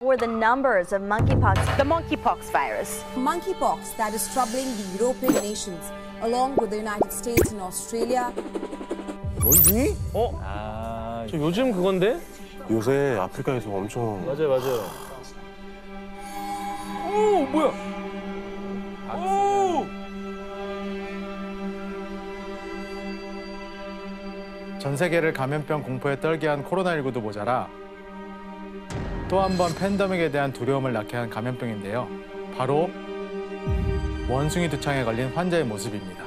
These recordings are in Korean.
Or the numbers of monkeypox. The monkeypox virus. Monkeypox that is troubling the European nations, along with the United States and Australia. 원숭이? 저 요즘 그건데? 요새 아프리카에서 엄청 맞아요, 맞아요. 오, 뭐야? 오! 전 세계를 감염병 공포에 떨게 한 코로나19도 모자라 또 한 번 팬데믹에 대한 두려움을 낳게 한 감염병인데요. 바로 원숭이 두창에 걸린 환자의 모습입니다.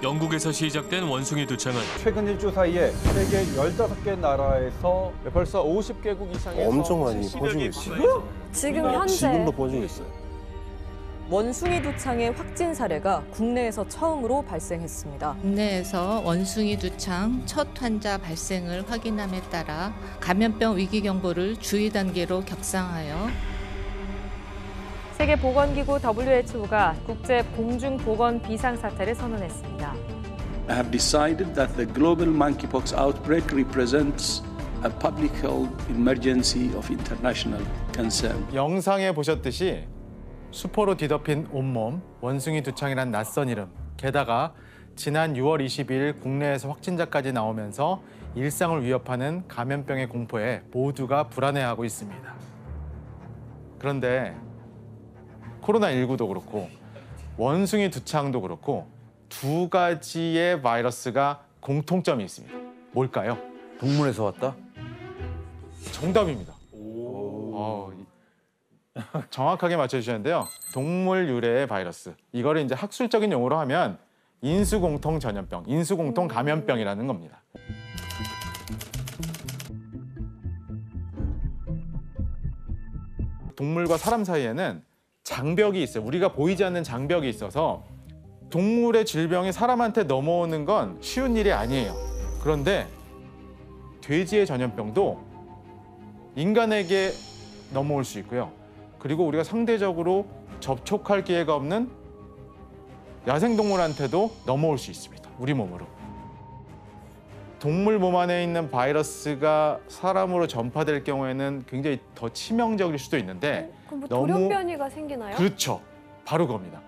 영국에서 시작된 원숭이 두창은 최근 일주 사이에 세계 15개 나라에서 벌써 50개국 이상에서 엄청 많이 퍼지고 있어요. 지금 현재 지금도 퍼지고 있어요. 원숭이 두창의 확진 사례가 국내에서 처음으로 발생했습니다. 국내에서 원숭이 두창 첫 환자 발생을 확인함에 따라 감염병 위기 경보를 주의 단계로 격상하여 세계보건기구 WHO가 국제 공중보건 비상사태를 선언했습니다. I have decided that the global monkeypox outbreak represents a public health emergency of international concern. 영상에 보셨듯이 수포로 뒤덮인 온몸, 원숭이 두창이란 낯선 이름. 게다가 지난 6월 22일 국내에서 확진자까지 나오면서 일상을 위협하는 감염병의 공포에 모두가 불안해하고 있습니다. 그런데 코로나19도 그렇고 원숭이 두창도 그렇고 두 가지의 바이러스가 공통점이 있습니다. 뭘까요? 동물에서 왔다? 정답입니다. 정확하게 맞춰주셨는데요. 동물 유래의 바이러스. 이거를 이제 학술적인 용어로 하면 인수공통 전염병, 인수공통 감염병이라는 겁니다. 동물과 사람 사이에는 장벽이 있어요. 우리가 보이지 않는 장벽이 있어서 동물의 질병이 사람한테 넘어오는 건 쉬운 일이 아니에요. 그런데 돼지의 전염병도 인간에게 넘어올 수 있고요. 그리고 우리가 상대적으로 접촉할 기회가 없는 야생동물한테도 넘어올 수 있습니다. 우리 몸으로. 동물 몸 안에 있는 바이러스가 사람으로 전파될 경우에는 굉장히 더 치명적일 수도 있는데 그럼 뭐 돌연변이가 생기나요? 그렇죠. 바로 그겁니다.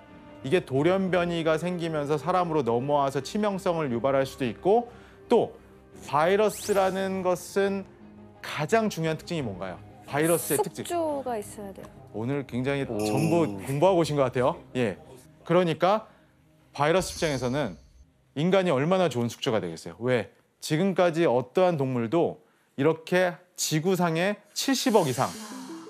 이게 돌연변이가 생기면서 사람으로 넘어와서 치명성을 유발할 수도 있고 또 바이러스라는 것은 가장 중요한 특징이 뭔가요? 바이러스의 특징. 숙주가 있어야 돼요. 오늘 굉장히 전부 공부하고 오신 것 같아요. 예. 그러니까 바이러스 입장에서는 인간이 얼마나 좋은 숙주가 되겠어요. 왜? 지금까지 어떠한 동물도 이렇게 지구상에 70억 이상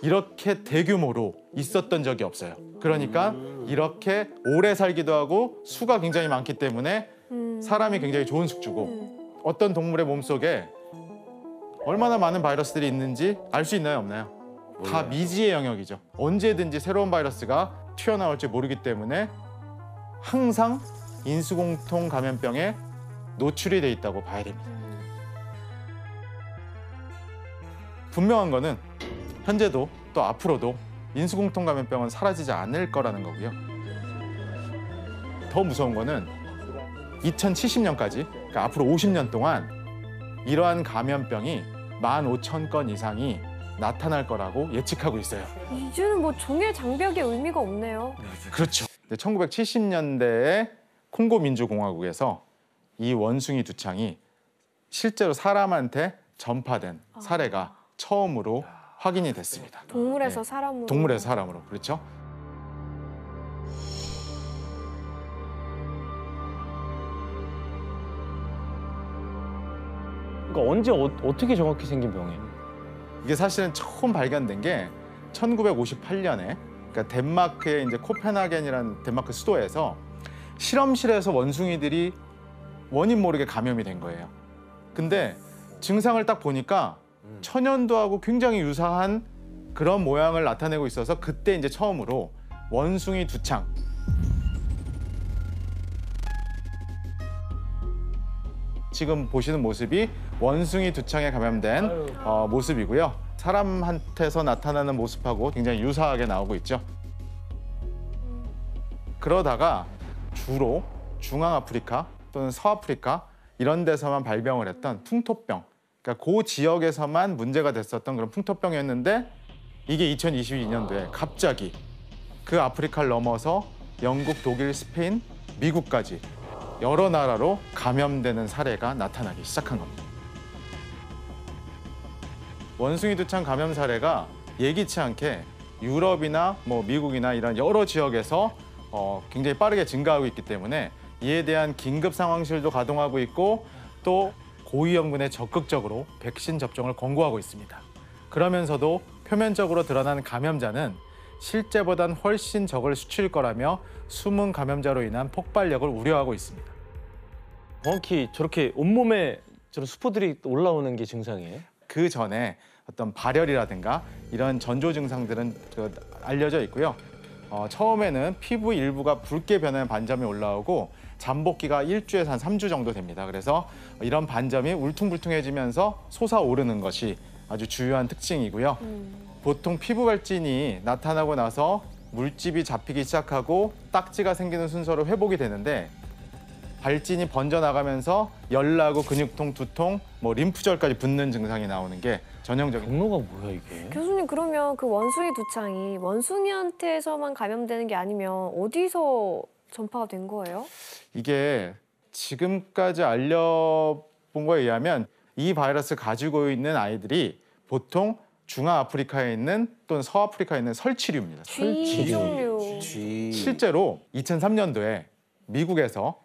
이렇게 대규모로 있었던 적이 없어요. 그러니까 이렇게 오래 살기도 하고 수가 굉장히 많기 때문에 사람이 굉장히 좋은 숙주고 어떤 동물의 몸속에 얼마나 많은 바이러스들이 있는지 알 수 있나요, 없나요? 다 미지의 영역이죠. 언제든지 새로운 바이러스가 튀어나올지 모르기 때문에 항상 인수공통 감염병에 노출이 돼 있다고 봐야 됩니다. 분명한 거는 현재도 또 앞으로도 인수공통 감염병은 사라지지 않을 거라는 거고요. 더 무서운 거는 2070년까지, 그러니까 앞으로 50년 동안 이러한 감염병이 15,000건 이상이 나타날 거라고 예측하고 있어요. 이제는 뭐 종의 장벽의 의미가 없네요. 그렇죠. 1970년대에 콩고 민주공화국에서 이 원숭이 두창이 실제로 사람한테 전파된 사례가 처음으로 확인이 됐습니다. 동물에서 사람으로. 동물에서 사람으로, 그렇죠. 그러니까 언제 어떻게 정확히 생긴 병이에요? 이게 사실은 처음 발견된 게 1958년에 그러니까 덴마크의 이제 코펜하겐이라는 덴마크 수도에서 실험실에서 원숭이들이 원인 모르게 감염이 된 거예요. 근데 증상을 딱 보니까 천연두하고 굉장히 유사한 그런 모양을 나타내고 있어서 그때 이제 처음으로 원숭이 두창. 지금 보시는 모습이 원숭이 두창에 감염된 모습이고요. 사람한테서 나타나는 모습하고 굉장히 유사하게 나오고 있죠. 그러다가 주로 중앙아프리카 또는 서아프리카 이런 데서만 발병을 했던 풍토병, 그러니까 그 지역에서만 문제가 됐었던 그런 풍토병이었는데 이게 2022년도에 갑자기 그 아프리카를 넘어서 영국, 독일, 스페인, 미국까지 여러 나라로 감염되는 사례가 나타나기 시작한 겁니다. 원숭이 두창 감염 사례가 예기치 않게 유럽이나 미국이나 이런 여러 지역에서 굉장히 빠르게 증가하고 있기 때문에 이에 대한 긴급 상황실도 가동하고 있고 또 고위험군에 적극적으로 백신 접종을 권고하고 있습니다. 그러면서도 표면적으로 드러난 감염자는 실제보단 훨씬 적을 수치일 거라며 숨은 감염자로 인한 폭발력을 우려하고 있습니다. 정확히 저렇게 온몸에 저런 수포들이 올라오는 게 증상이에요? 그 전에 어떤 발열이라든가 이런 전조 증상들은 알려져 있고요. 처음에는 피부 일부가 붉게 변하는 반점이 올라오고 잠복기가 1주에서 한 3주 정도 됩니다. 그래서 이런 반점이 울퉁불퉁해지면서 솟아오르는 것이 아주 주요한 특징이고요. 보통 피부 발진이 나타나고 나서 물집이 잡히기 시작하고 딱지가 생기는 순서로 회복이 되는데 발진이 번져나가면서 열나고 근육통, 두통, 림프절까지 붓는 증상이 나오는 게 전형적인. 경로가 뭐야 이게? 교수님 그러면 그 원숭이 두창이 원숭이한테서만 감염되는 게 아니면 어디서 전파가 된 거예요? 이게 지금까지 알려본 거에 의하면 이 바이러스를 가지고 있는 아이들이 보통 중앙아프리카에 있는 또는 서아프리카에 있는 설치류입니다. G종류. 실제로 2003년도에 미국에서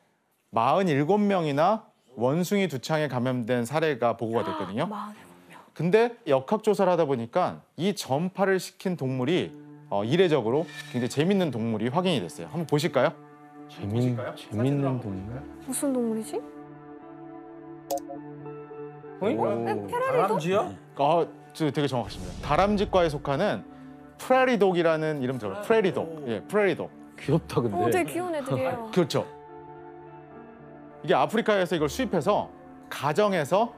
47명이나 원숭이 두창에 감염된 사례가 보고가 됐거든요. 근데 역학조사를 하다 보니까 이 전파를 시킨 동물이 이례적으로 굉장히 재밌는 동물이 확인이 됐어요. 한번 보실까요? 재밌는 동물? 무슨 동물이지? 다람쥐야? 되게 정확하십니다. 다람쥐과에 속하는 프레리독이라는 이름 들어요. 프레리독. 예, 프레리독. 귀엽다 근데. 되게 귀여운 애들이에요. 그렇죠. 이게 아프리카에서 이걸 수입해서 가정에서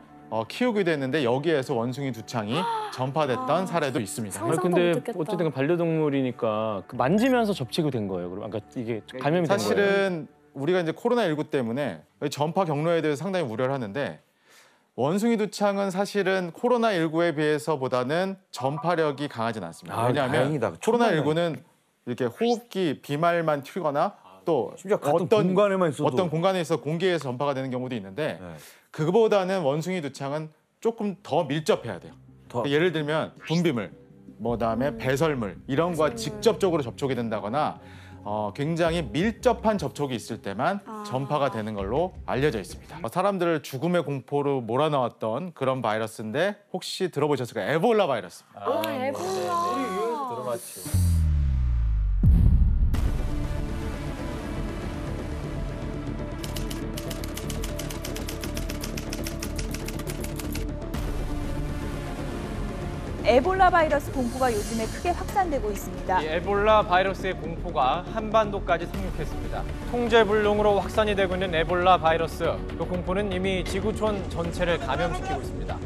키우기도 했는데 여기에서 원숭이 두창이 전파됐던 사례도 있습니다. 아니, 근데 어쨌든 반려동물이니까 만지면서 접촉이 된 거예요. 그럼 아까 이게 감염이 된 거예요. 사실은 우리가 이제 코로나19 때문에 전파 경로에 대해서 상당히 우려를 하는데 원숭이 두창은 사실은 코로나19에 비해서보다는 전파력이 강하진 않습니다. 왜냐하면 코로나19는 이렇게 호흡기 비말만 튀거나 또 어떤 공간에 있어 공기에서 전파가 되는 경우도 있는데 그거보다는 원숭이 두창은 조금 더 밀접해야 돼요. 예를 들면 분비물, 그다음에 배설물 이런 거와 직접적으로 접촉이 된다거나 굉장히 밀접한 접촉이 있을 때만 전파가 되는 걸로 알려져 있습니다. 사람들을 죽음의 공포로 몰아넣었던 그런 바이러스인데 혹시 들어보셨을까요? 에볼라 바이러스. 에볼라. 들어봤지. 에볼라 바이러스 공포가 요즘에 크게 확산되고 있습니다. 이 에볼라 바이러스의 공포가 한반도까지 상륙했습니다. 통제불능으로 확산이 되고 있는 에볼라 바이러스. 그 공포는 이미 지구촌 전체를 감염시키고 있습니다.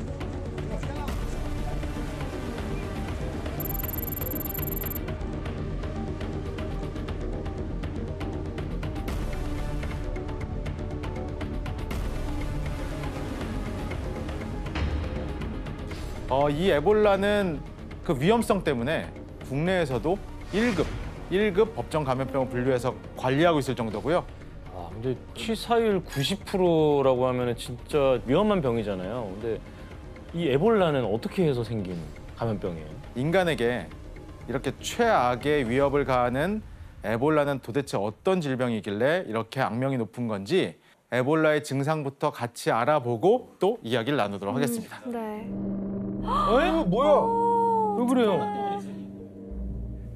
이 에볼라는 그 위험성 때문에 국내에서도 1급 법정 감염병을 분류해서 관리하고 있을 정도고요. 근데 치사율 90%라고 하면 진짜 위험한 병이잖아요. 근데 이 에볼라는 어떻게 해서 생긴 감염병이에요? 인간에게 이렇게 최악의 위협을 가하는 에볼라는 도대체 어떤 질병이길래 이렇게 악명이 높은 건지 에볼라의 증상부터 같이 알아보고 또 이야기를 나누도록 하겠습니다. 네. 뭐야? 왜 그래요?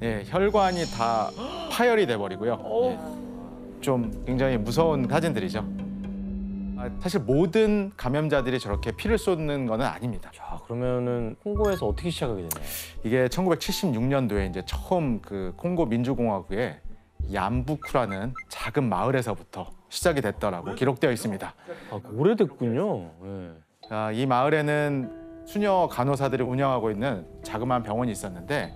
예, 혈관이 다 파열이 돼버리고요. 좀 굉장히 무서운 사진들이죠. 사실 모든 감염자들이 저렇게 피를 쏟는 건 아닙니다. 자, 그러면은 콩고에서 어떻게 시작하게 되나요? 이게 1976년도에 이제 처음 그 콩고 민주공화국의 얌부쿠라는 작은 마을에서부터 시작이 됐더라고 기록되어 있습니다. 오래됐군요. 이 마을에는 수녀 간호사들이 운영하고 있는 자그마한 병원이 있었는데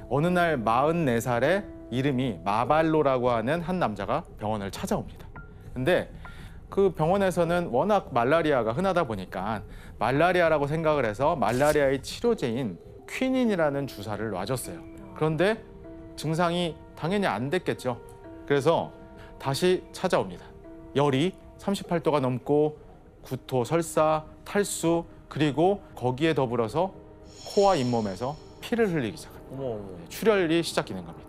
어느 날 44살의 이름이 마발로라고 하는 한 남자가 병원을 찾아옵니다. 근데 그 병원에서는 워낙 말라리아가 흔하다 보니까 말라리아라고 생각을 해서 말라리아의 치료제인 퀴닌이라는 주사를 놔줬어요. 그런데 증상이 당연히 안 됐겠죠. 그래서 다시 찾아옵니다. 열이 38도가 넘고 구토, 설사, 탈수, 그리고 거기에 더불어서 코와 잇몸에서 피를 흘리기 시작합니다. 출혈이 시작되는 겁니다.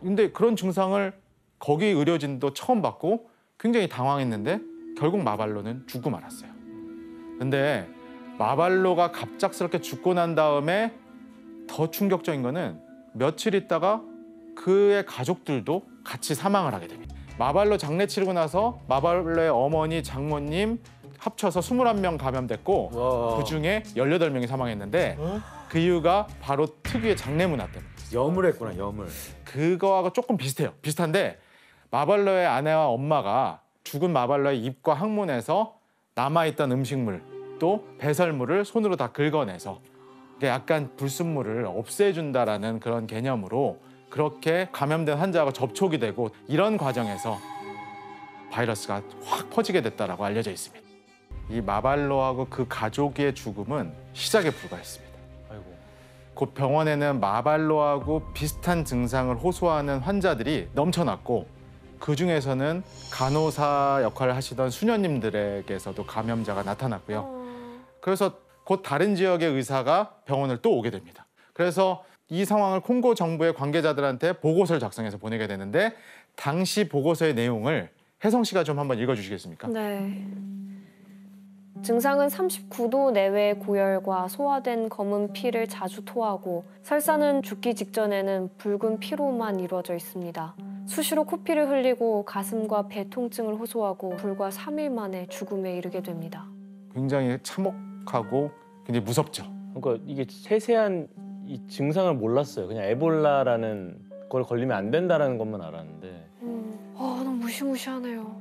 근데 그런 증상을 거기 의료진도 처음 받고 굉장히 당황했는데 결국 마발로는 죽고 말았어요. 근데 마발로가 갑작스럽게 죽고 난 다음에 더 충격적인 거는 며칠 있다가 그의 가족들도 같이 사망을 하게 됩니다. 마발로 장례 치르고 나서 마발로의 어머니, 장모님 합쳐서 21명 감염됐고 그중에 18명이 사망했는데 그 이유가 바로 특유의 장례 문화 때문에. 염을 했구나, 염을. 그거하고 조금 비슷해요. 비슷한데 마발로의 아내와 엄마가 죽은 마발로의 입과 항문에서 남아있던 음식물 또 배설물을 손으로 다 긁어내서 약간 불순물을 없애준다라는 그런 개념으로 그렇게 감염된 환자하고 접촉이 되고 이런 과정에서 바이러스가 확 퍼지게 됐다라고 알려져 있습니다. 이 마발로하고 그 가족의 죽음은 시작에 불과했습니다. 곧 병원에는 마발로하고 비슷한 증상을 호소하는 환자들이 넘쳐났고 그 중에서는 간호사 역할을 하시던 수녀님들에게서도 감염자가 나타났고요. 그래서 곧 다른 지역의 의사가 병원을 또 오게 됩니다. 그래서 이 상황을 콩고 정부의 관계자들한테 보고서를 작성해서 보내게 되는데 당시 보고서의 내용을 혜성 씨가 좀 한번 읽어주시겠습니까? 네. 증상은 39도 내외의 고열과 소화된 검은 피를 자주 토하고 설사는 죽기 직전에는 붉은 피로만 이루어져 있습니다. 수시로 코피를 흘리고 가슴과 배 통증을 호소하고 불과 3일 만에 죽음에 이르게 됩니다. 굉장히 참혹하고 굉장히 무섭죠. 그러니까 이게 세세한 이 증상을 몰랐어요. 그냥 에볼라라는 걸 걸리면 안 된다라는 것만 알았는데. 너무 무시무시하네요.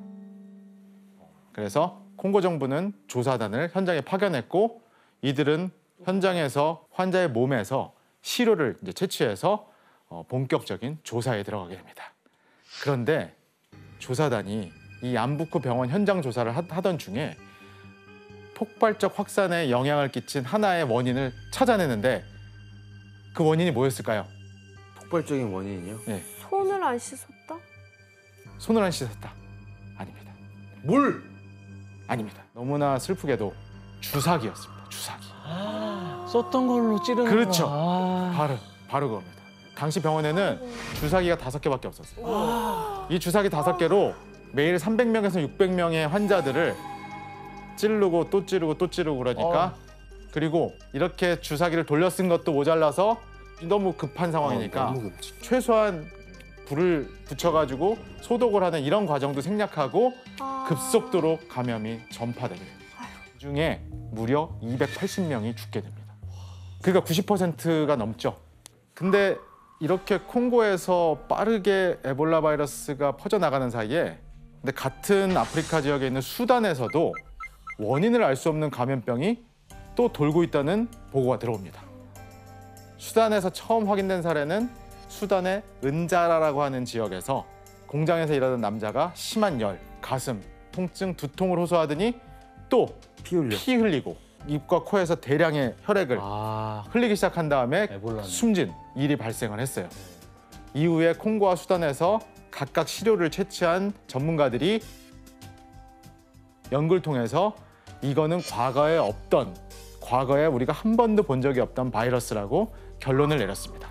그래서 콩고 정부는 조사단을 현장에 파견했고 이들은 현장에서 환자의 몸에서 시료를 이제 채취해서 본격적인 조사에 들어가게 됩니다. 그런데 조사단이 이 안부쿠 병원 현장 조사를 하던 중에 폭발적 확산에 영향을 끼친 하나의 원인을 찾아내는데 그 원인이 뭐였을까요? 폭발적인 원인이요? 네. 손을 안 씻었다? 손을 안 씻었다. 아닙니다. 물! 아닙니다. 너무나 슬프게도 주사기였습니다. 주사기. 썼던 걸로 찌르는 그렇죠. 거. 바로 그겁니다. 당시 병원에는 주사기가 5개밖에 없었어요. 이 주사기 5개로 매일 300명에서 600명의 환자들을 찌르고 또 찌르고 또 찌르고 그러니까 그리고 이렇게 주사기를 돌려 쓴 것도 모자라서 너무 급한 상황이니까 너무 급지. 최소한 불을 붙여가지고 소독을 하는 이런 과정도 생략하고 급속도로 감염이 전파됩니다. 그중에 무려 280명이 죽게 됩니다. 그러니까 90%가 넘죠. 근데 이렇게 콩고에서 빠르게 에볼라 바이러스가 퍼져나가는 사이에 근데 같은 아프리카 지역에 있는 수단에서도 원인을 알 수 없는 감염병이 또 돌고 있다는 보고가 들어옵니다. 수단에서 처음 확인된 사례는 수단의 은자라라고 하는 지역에서 공장에서 일하던 남자가 심한 열, 가슴, 통증, 두통을 호소하더니 또 피 흘리고 입과 코에서 대량의 혈액을 흘리기 시작한 다음에 숨진 일이 발생을 했어요. 이후에 콩고와 수단에서 각각 시료를 채취한 전문가들이 연구를 통해서 이거는 과거에 우리가 한 번도 본 적이 없던 바이러스라고 결론을 내렸습니다.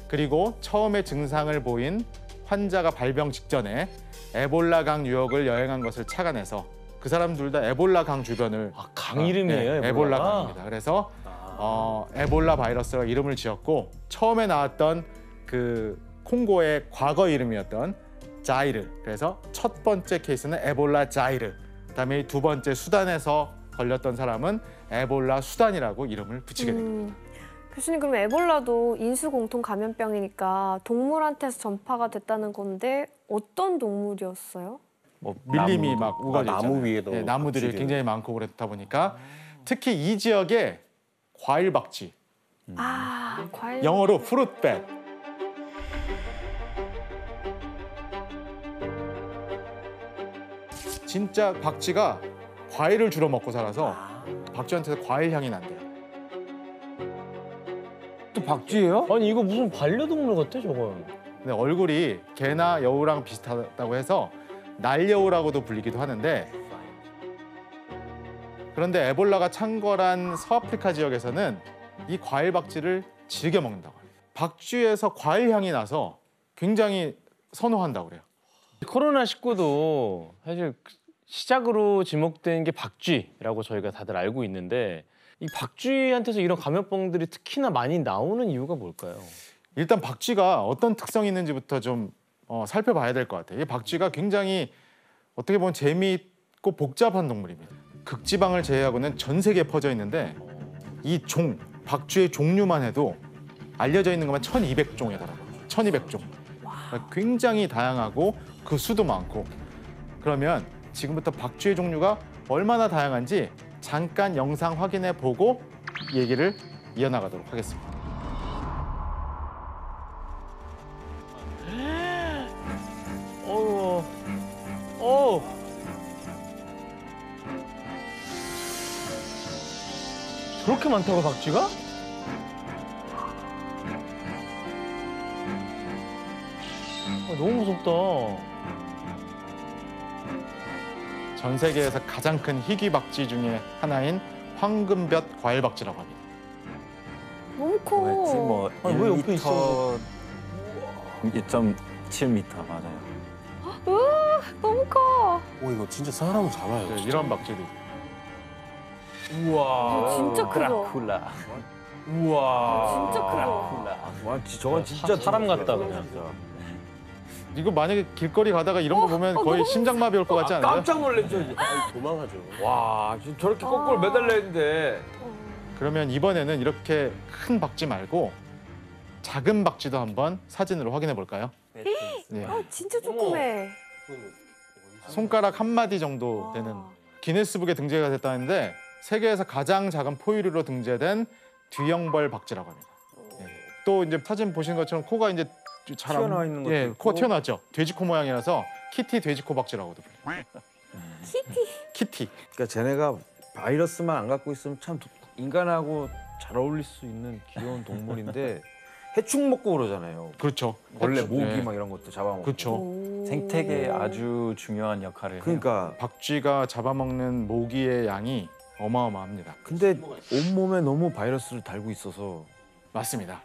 그리고 처음에 증상을 보인 환자가 발병 직전에 에볼라강 유역을 여행한 것을 착안해서 그 사람들 다 에볼라강 주변을 강 이름이에요, 에볼라강입니다. 그래서 에볼라 바이러스가 이름을 지었고 처음에 나왔던 그 콩고의 과거 이름이었던 자이르. 그래서 첫 번째 케이스는 에볼라 자이르. 그다음에 두 번째 수단에서 걸렸던 사람은 에볼라 수단이라고 이름을 붙이게 됩니다. 교수님, 그럼 에볼라도 인수공통 감염병이니까 동물한테서 전파가 됐다는 건데 어떤 동물이었어요? 뭐 밀림이 막 우거져 있잖아요. 나무 위에도 네, 나무들이 박쥐를. 굉장히 많고 그렇다 보니까 특히 이 지역에 과일 박쥐, 과일. 영어로 프루트백. 진짜 박쥐가 과일을 주로 먹고 살아서 박쥐한테서 과일 향이 난대요. 또 박쥐예요? 아니 이거 무슨 반려동물 같아 저건. 근데 얼굴이 개나 여우랑 비슷하다고 해서 날여우라고도 불리기도 하는데, 그런데 에볼라가 창궐한 서아프리카 지역에서는 이 과일 박쥐를 즐겨 먹는다고 해요. 박쥐에서 과일 향이 나서 굉장히 선호한다고 그래요. 코로나19도 사실 시작으로 지목된 게 박쥐라고 저희가 다들 알고 있는데 이 박쥐한테서 이런 감염병들이 특히나 많이 나오는 이유가 뭘까요? 일단 박쥐가 어떤 특성이 있는지부터 좀 살펴봐야 될 것 같아요. 이 박쥐가 굉장히 어떻게 보면 재미있고 복잡한 동물입니다. 극지방을 제외하고는 전 세계에 퍼져 있는데 이 박쥐의 종류만 해도 알려져 있는 것만 1,200종에 달합니다. 1,200종. 굉장히 다양하고 그 수도 많고. 그러면 지금부터 박쥐의 종류가 얼마나 다양한지 잠깐 영상 확인해 보고 얘기를 이어나가도록 하겠습니다. 그렇게 많다고 박쥐가? 너무 무섭다. 전 세계에서 가장 큰 희귀 박쥐 중에 하나인 황금볕 과일박쥐라고 합니다. 너무 커. 뭐 아니, 왜 옆에 있어? 2.7m 맞아요. 우와, 너무 커. 오, 이거 진짜 사람을 잡아요. 네, 이런 박쥐도 있고. 우와. 진짜 크죠? 드라큘라. 우와. 진짜 크죠? 와, 저건 진짜 사람 같다 그냥. 이거 만약에 길거리 가다가 이런 거 보면 거의 심장마비 올 것 같지 않아요? 깜짝 놀랐죠. 도망가죠. 와, 지금 저렇게 거꾸로 매달려 있는데. 그러면 이번에는 이렇게 큰 박쥐 말고 작은 박쥐도 한번 사진으로 확인해 볼까요? 네. 진짜 조그매. 손가락 한 마디 정도 되는 기네스북에 등재가 됐다는데 세계에서 가장 작은 포유류로 등재된 뒤형벌 박쥐라고 합니다. 네. 또 이제 사진 보신 것처럼 코가 이제 잘 튀어나와 있는 것도 예, 있고. 코가 튀어나왔죠. 돼지코 모양이라서 키티 돼지코 박쥐라고도 불려요. 키티. 그러니까 쟤네가 바이러스만 안 갖고 있으면 참 인간하고 잘 어울릴 수 있는 귀여운 동물인데 해충 먹고 그러잖아요. 그렇죠. 원래 해충, 모기 네. 막 이런 것도 잡아먹고. 그렇죠. 생태계에 아주 중요한 역할을 해요. 그러니까 박쥐가 잡아먹는 모기의 양이 어마어마합니다. 근데 온몸에 너무 바이러스를 달고 있어서. 맞습니다.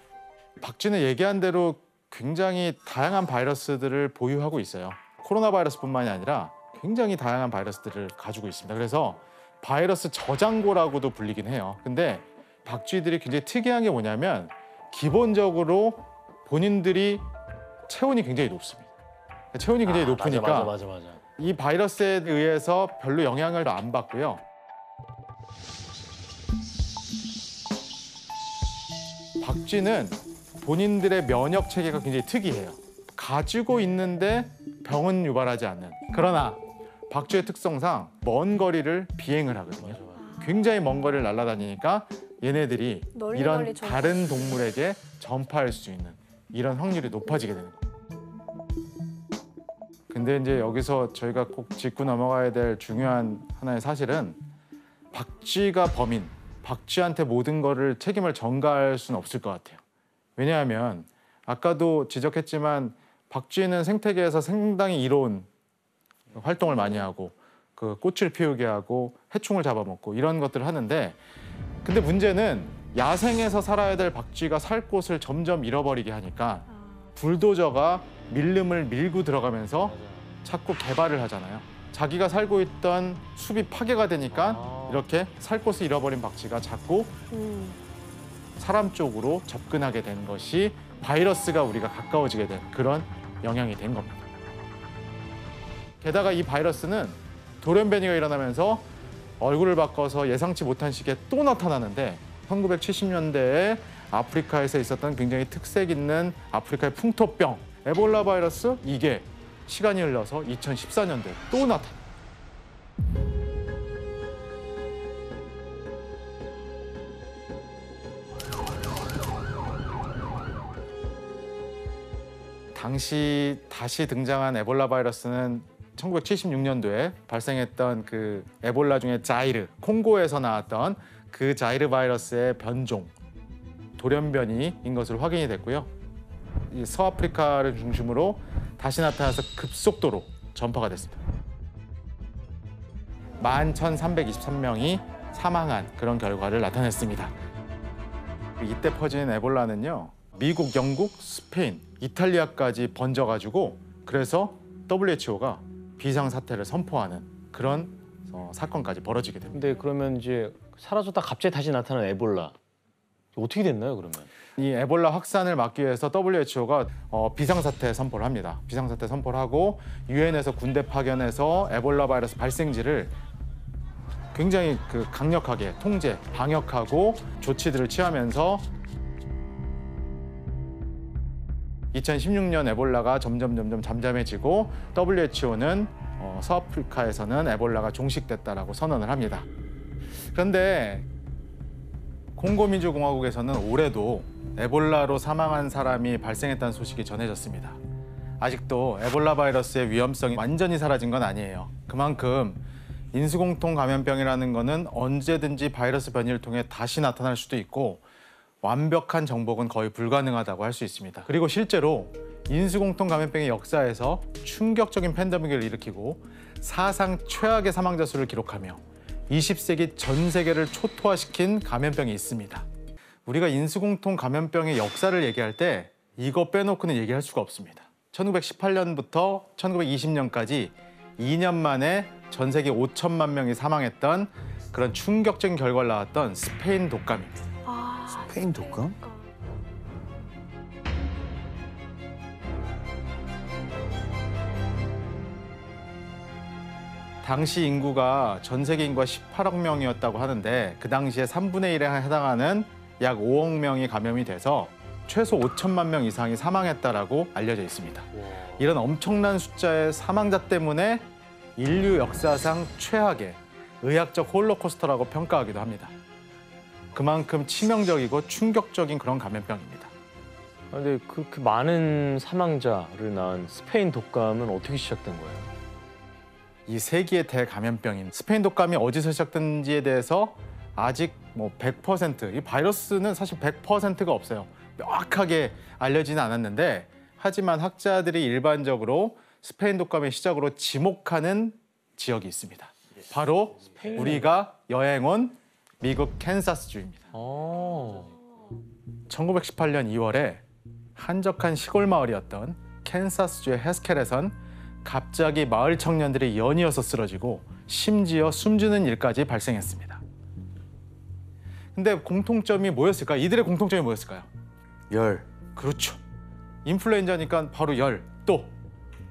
박쥐는 얘기한 대로 굉장히 다양한 바이러스들을 보유하고 있어요. 코로나 바이러스뿐만이 아니라 굉장히 다양한 바이러스들을 가지고 있습니다. 그래서 바이러스 저장고라고도 불리긴 해요. 근데 박쥐들이 굉장히 특이한 게 뭐냐면 기본적으로 본인들이 체온이 굉장히 높습니다. 체온이 굉장히 높으니까 맞아. 이 바이러스에 의해서 별로 영향을 안 받고요. 박쥐는 본인들의 면역 체계가 굉장히 특이해요. 가지고 있는데 병은 유발하지 않는. 그러나 박쥐의 특성상 먼 거리를 비행을 하거든요. 굉장히 먼 거리를 날아다니니까 얘네들이 이런 다른 동물에게 전파할 수 있는 이런 확률이 높아지게 되는 거예요. 근데 이제 여기서 저희가 꼭 짚고 넘어가야 될 중요한 하나의 사실은 박쥐가 범인, 박쥐한테 모든 거를 책임을 전가할 수는 없을 것 같아요. 왜냐하면 아까도 지적했지만 박쥐는 생태계에서 상당히 이로운 활동을 많이 하고 그 꽃을 피우게 하고 해충을 잡아먹고 이런 것들을 하는데, 근데 문제는 야생에서 살아야 될 박쥐가 살 곳을 점점 잃어버리게 하니까 불도저가 밀림을 밀고 들어가면서 자꾸 개발을 하잖아요. 자기가 살고 있던 숲이 파괴가 되니까 이렇게 살 곳을 잃어버린 박쥐가 자꾸 사람 쪽으로 접근하게 된 것이 바이러스가 우리가 가까워지게 된 그런 영향이 된 겁니다. 게다가 이 바이러스는 돌연변이가 일어나면서 얼굴을 바꿔서 예상치 못한 시기에 또 나타나는데 1970년대에 아프리카에서 있었던 굉장히 특색 있는 아프리카의 풍토병 에볼라 바이러스, 이게 시간이 흘러서 2014년도에 또 나타납니다. 당시 다시 등장한 에볼라 바이러스는 1976년도에 발생했던 그 에볼라 중에 자이르, 콩고에서 나왔던 그 자이르 바이러스의 변종, 돌연변이인 것으로 확인이 됐고요. 이 서아프리카를 중심으로 다시 나타나서 급속도로 전파가 됐습니다. 11,323명이 사망한 그런 결과를 나타냈습니다. 이때 퍼진 에볼라는요, 미국, 영국, 스페인, 이탈리아까지 번져가지고 그래서 WHO가 비상사태를 선포하는 그런 사건까지 벌어지게 됩니다. 근데 그러면 이제 사라졌다 갑자기 다시 나타난 에볼라 어떻게 됐나요, 그러면? 이 에볼라 확산을 막기 위해서 WHO가 비상사태 선포를 합니다. 비상사태 선포를 하고 유엔에서 군대 파견해서 에볼라 바이러스 발생지를 굉장히 강력하게 통제, 방역하고 조치들을 취하면서 2016년 에볼라가 점점 잠잠해지고 WHO는 서아프리카에서는 에볼라가 종식됐다라고 선언을 합니다. 그런데 콩고민주공화국에서는 올해도 에볼라로 사망한 사람이 발생했다는 소식이 전해졌습니다. 아직도 에볼라 바이러스의 위험성이 완전히 사라진 건 아니에요. 그만큼 인수공통 감염병이라는 거는 언제든지 바이러스 변이를 통해 다시 나타날 수도 있고 완벽한 정복은 거의 불가능하다고 할 수 있습니다. 그리고 실제로 인수공통 감염병의 역사에서 충격적인 팬데믹을 일으키고 사상 최악의 사망자 수를 기록하며 20세기 전 세계를 초토화시킨 감염병이 있습니다. 우리가 인수공통 감염병의 역사를 얘기할 때 이거 빼놓고는 얘기할 수가 없습니다. 1918년부터 1920년까지 2년 만에 전 세계 5천만 명이 사망했던 그런 충격적인 결과를 낳았던 스페인 독감입니다. 스페인 독감? 당시 인구가 전 세계 인구가 18억 명이었다고 하는데 그 당시에 3분의 1에 해당하는 약 5억 명이 감염이 돼서 최소 5천만 명 이상이 사망했다라고 알려져 있습니다. 이런 엄청난 숫자의 사망자 때문에 인류 역사상 최악의 의학적 홀로코스터라고 평가하기도 합니다. 그만큼 치명적이고 충격적인 그런 감염병입니다. 근데 그렇게 많은 사망자를 낳은 스페인 독감은 어떻게 시작된 거예요? 이 세기의 대감염병인 스페인 독감이 어디서 시작된지에 대해서 아직 100%, 이 바이러스는 사실 100%가 없어요. 명확하게 알려지는 않았는데 하지만 학자들이 일반적으로 스페인 독감의 시작으로 지목하는 지역이 있습니다. 바로 우리가 여행 온 미국 캔사스주입니다. 1918년 2월에 한적한 시골 마을이었던 캔사스주의 해스켈에선 갑자기 마을 청년들이 연이어서 쓰러지고 심지어 숨지는 일까지 발생했습니다. 근데 공통점이 뭐였을까요? 이들의 공통점이 뭐였을까요? 열. 그렇죠. 인플루엔자니까 바로 열. 또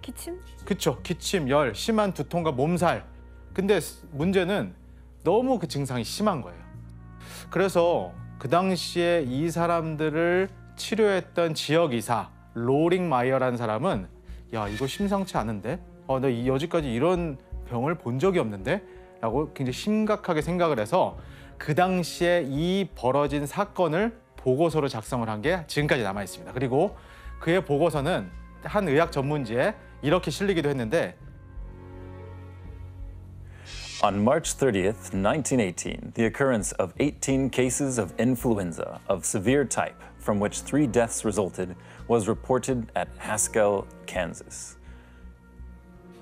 기침? 그렇죠. 기침, 열, 심한 두통과 몸살. 근데 문제는 너무 그 증상이 심한 거예요. 그래서 그 당시에 이 사람들을 치료했던 지역의사 로링 마이어라는 사람은 야, 이거 심상치 않은데? 나 여지까지 이런 병을 본 적이 없는데? 라고 굉장히 심각하게 생각을 해서 그 당시에 이 벌어진 사건을 보고서로 작성을 한 게 지금까지 남아 있습니다. 그리고 그의 보고서는 한 의학 전문지에 이렇게 실리기도 했는데 On March 30th, 1918, the occurrence of 18 cases of influenza of severe type, from which 3 deaths resulted, was reported at Haskell, Kansas.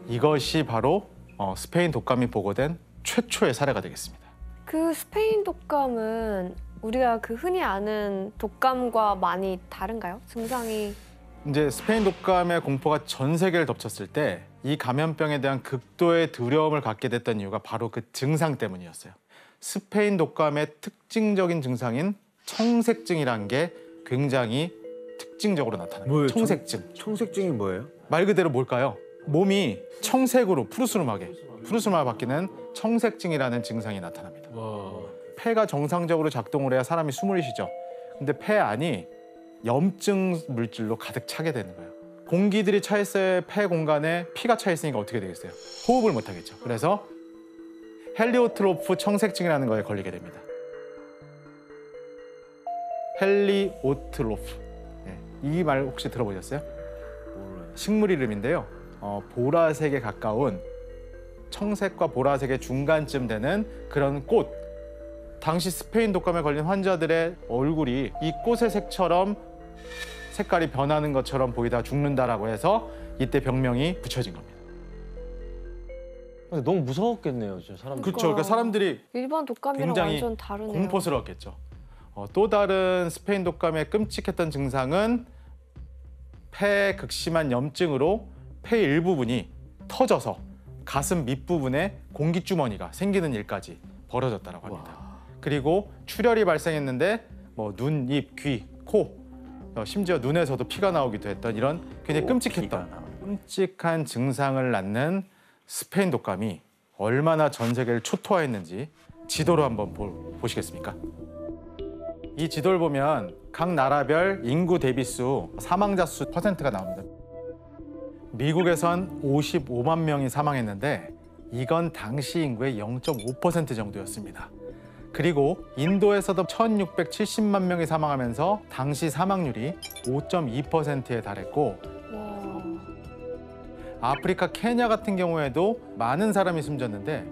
이것이 바로 스페인 독감이 보고된 최초의 사례가 되겠습니다. 그 스페인 독감은 우리가 그 흔히 아는 독감과 많이 다른가요? 증상이? 이제 스페인 독감의 공포가 전 세계를 덮쳤을 때 이 감염병에 대한 극도의 두려움을 갖게 됐던 이유가 바로 그 증상 때문이었어요. 스페인 독감의 특징적인 증상인 청색증이라는 게 굉장히 특징적으로 나타납니다. 뭐예요? 청색증. 청색증이 뭐예요? 말 그대로 뭘까요? 몸이 청색으로 푸르스름하게 바뀌는 청색증이라는 증상이 나타납니다. 폐가 정상적으로 작동을 해야 사람이 숨을 쉬죠. 근데 폐 안이 염증 물질로 가득 차게 되는 거예요. 공기들이 차 있어야 폐 공간에 피가 차 있으니까 어떻게 되겠어요? 호흡을 못 하겠죠. 그래서 헬리오트로프 청색증이라는 거에 걸리게 됩니다. 헬리오트로프. 이 말 혹시 들어보셨어요? 식물 이름인데요. 보라색에 가까운 청색과 보라색의 중간쯤 되는 그런 꽃. 당시 스페인 독감에 걸린 환자들의 얼굴이 이 꽃의 색처럼 색깔이 변하는 것처럼 보이다 죽는다라고 해서 이때 병명이 붙여진 겁니다. 근데 너무 무서웠겠네요, 진짜 사람들. 그렇죠. 그러니까 사람들이 일반 독감이랑 굉장히 완전 다르네요. 공포스러웠겠죠. 또 다른 스페인 독감의 끔찍했던 증상은 폐 극심한 염증으로 폐 일부분이 터져서 가슴 밑부분에 공기주머니가 생기는 일까지 벌어졌다고 합니다. 그리고 출혈이 발생했는데 뭐 눈, 입, 귀, 코, 심지어 눈에서도 피가 나오기도 했던 이런 굉장히 끔찍한 증상을 낳는 스페인 독감이 얼마나 전 세계를 초토화했는지 지도로 한번 보시겠습니까? 이 지도를 보면 각 나라별 인구 대비수, 사망자 수 퍼센트가 나옵니다. 미국에선 55만 명이 사망했는데 이건 당시 인구의 0.5% 정도였습니다. 그리고 인도에서도 1,670만 명이 사망하면서 당시 사망률이 5.2%에 달했고 아프리카 케냐 같은 경우에도 많은 사람이 숨졌는데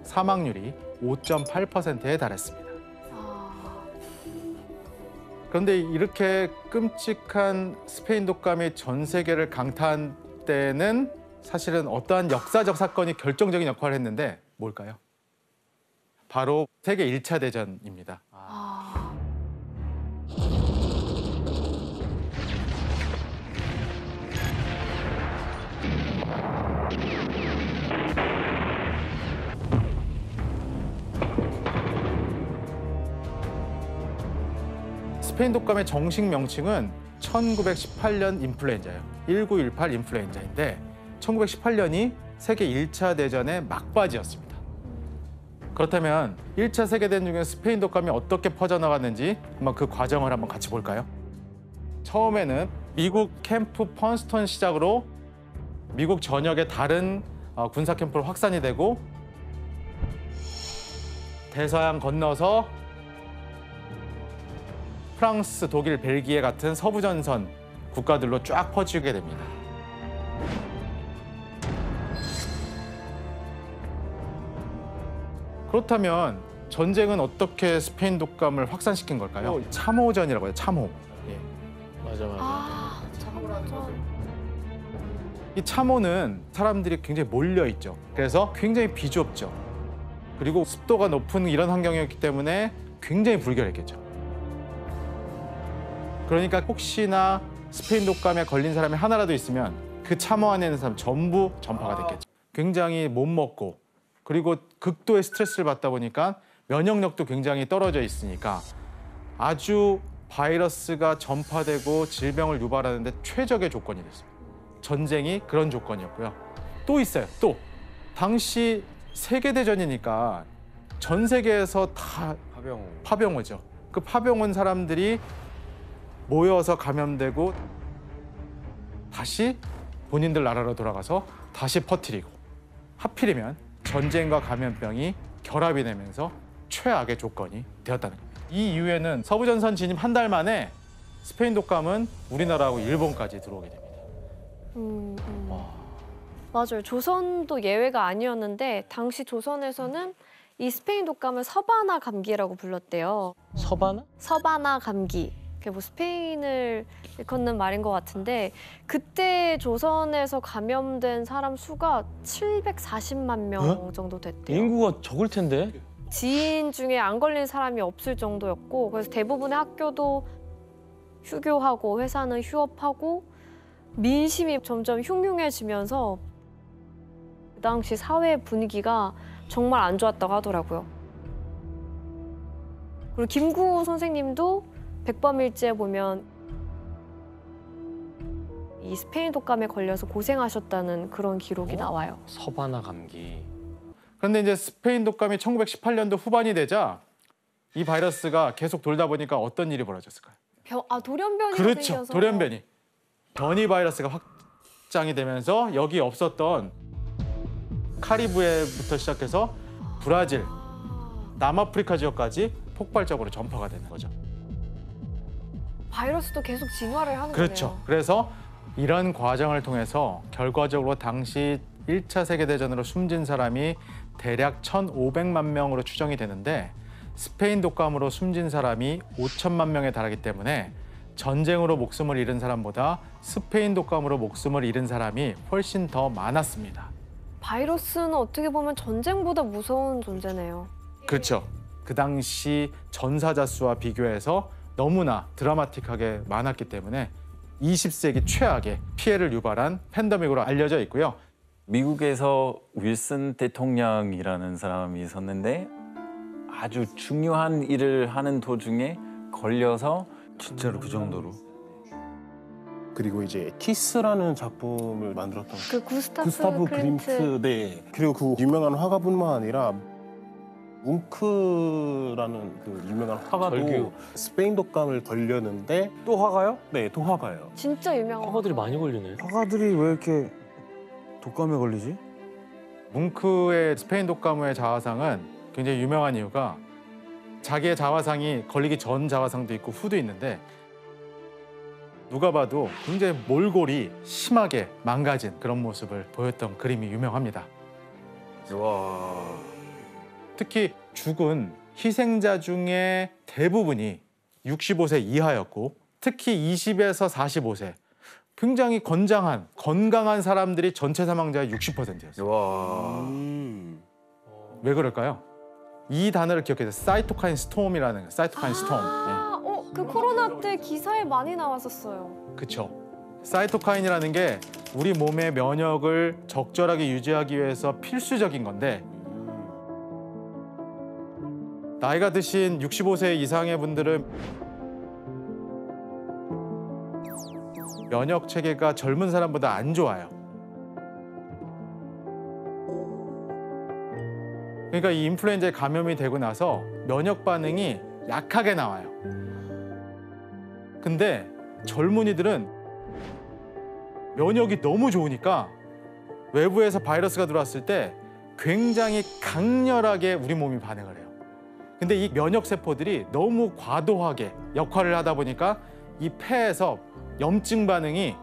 사망률이 5.8%에 달했습니다. 그런데 이렇게 끔찍한 스페인 독감이 전 세계를 강타한 때는 사실은 어떠한 역사적 사건이 결정적인 역할을 했는데 뭘까요? 바로 세계 1차 대전입니다. 스페인 독감의 정식 명칭은 1918년 인플루엔자예요. 1918 인플루엔자인데 1918년이 세계 1차 대전의 막바지였습니다. 그렇다면 1차 세계대전 중에 스페인 독감이 어떻게 퍼져나갔는지 한번 그 과정을 한번 같이 볼까요? 처음에는 미국 캠프 펀스턴 시작으로 미국 전역의 다른 군사 캠프로 확산이 되고 대서양 건너서 프랑스, 독일, 벨기에 같은 서부전선 국가들로 쫙 퍼지게 됩니다. 그렇다면 전쟁은 어떻게 스페인 독감을 확산시킨 걸까요? 참호전이라고 해요, 참호. 맞아. 이 참호는 사람들이 굉장히 몰려 있죠. 그래서 굉장히 비좁죠. 그리고 습도가 높은 이런 환경이었기 때문에 굉장히 불결했겠죠. 그러니까 혹시나 스페인 독감에 걸린 사람이 하나라도 있으면 그 참호 안에 있는 사람 전부 전파가 됐겠죠. 굉장히 못 먹고 그리고 극도의 스트레스를 받다 보니까 면역력도 굉장히 떨어져 있으니까 아주 바이러스가 전파되고 질병을 유발하는데 최적의 조건이 됐습니다. 전쟁이 그런 조건이었고요. 또 있어요. 또 당시 세계대전이니까 전 세계에서 다 파병 오죠. 그 파병 온 사람들이 모여서 감염되고 다시 본인들 나라로 돌아가서 다시 퍼뜨리고 하필이면 전쟁과 감염병이 결합이 되면서 최악의 조건이 되었다는 겁니다. 이 이후에는 서부전선 진입 한 달 만에 스페인 독감은 우리나라하고 일본까지 들어오게 됩니다. 맞아요. 조선도 예외가 아니었는데 당시 조선에서는 이 스페인 독감을 서바나 감기라고 불렀대요. 서바나? 서바나 감기. 그게 뭐 스페인을 일컫는 말인 것 같은데 그때 조선에서 감염된 사람 수가 740만 명 정도 됐대요. 인구가 적을 텐데? 지인 중에 안 걸린 사람이 없을 정도였고 그래서 대부분의 학교도 휴교하고 회사는 휴업하고 민심이 점점 흉흉해지면서 그 당시 사회 분위기가 정말 안 좋았다고 하더라고요. 그리고 김구 선생님도 백범일지에 보면 이 스페인 독감에 걸려서 고생하셨다는 그런 기록이 나와요. 서바나 감기. 그런데 이제 스페인 독감이 1918년도 후반이 되자 이 바이러스가 계속 돌다 보니까 어떤 일이 벌어졌을까요? 돌연변이 그렇죠. 생겨서. 돌연변이. 변이 바이러스가 확장이 되면서 여기 없었던 카리브해부터 시작해서 브라질, 남아프리카 지역까지 폭발적으로 전파가 되는 거죠. 바이러스도 계속 진화를 하는 그렇죠. 거네요. 그래서 이런 과정을 통해서 결과적으로 당시 1차 세계대전으로 숨진 사람이 대략 1,500만 명으로 추정이 되는데 스페인 독감으로 숨진 사람이 5천만 명에 달하기 때문에 전쟁으로 목숨을 잃은 사람보다 스페인 독감으로 목숨을 잃은 사람이 훨씬 더 많았습니다. 바이러스는 어떻게 보면 전쟁보다 무서운 존재네요. 그렇죠. 그 당시 전사자 수와 비교해서 너무나 드라마틱하게 많았기 때문에 20세기 최악의 피해를 유발한 팬데믹으로 알려져 있고요. 미국에서 윌슨 대통령이라는 사람이 있었는데 아주 중요한 일을 하는 도중에 걸려서 진짜로 그 정도로. 그리고 이제 키스라는 작품을 만들었던 그 구스타프 그림트. 네. 그리고 그 유명한 화가뿐만 아니라 뭉크라는 그 유명한 화가도 절규. 스페인 독감을 걸렸는데 또 화가요? 네, 또 화가요. 진짜 유명한 화가들이 많이 걸리네. 화가들이 왜 이렇게 독감에 걸리지? 뭉크의 스페인 독감 후의 자화상은 굉장히 유명한 이유가 자기의 자화상이 걸리기 전 자화상도 있고 후도 있는데 누가 봐도 굉장히 몰골이 심하게 망가진 그런 모습을 보였던 그림이 유명합니다. 와. 특히 죽은 희생자 중에 대부분이 65세 이하였고 특히 20에서 45세 굉장히 건강한 사람들이 전체 사망자의 60%였어요. 와. 왜 그럴까요? 이 단어를 기억해서 사이토카인 스톰이라는 사이토카인 스톰. 그 코로나 때 기사에 많이 나왔었어요. 그렇죠. 사이토카인이라는 게 우리 몸의 면역을 적절하게 유지하기 위해서 필수적인 건데 나이가 드신 65세 이상의 분들은 면역 체계가 젊은 사람보다 안 좋아요. 그러니까 이 인플루엔자에 감염이 되고 나서 면역 반응이 약하게 나와요. 근데 젊은이들은 면역이 너무 좋으니까 외부에서 바이러스가 들어왔을 때 굉장히 강렬하게 우리 몸이 반응을 해요. 근데 이 면역 세포들이 너무 과도하게 역할을 하다 보니까 이 폐에서 염증 반응이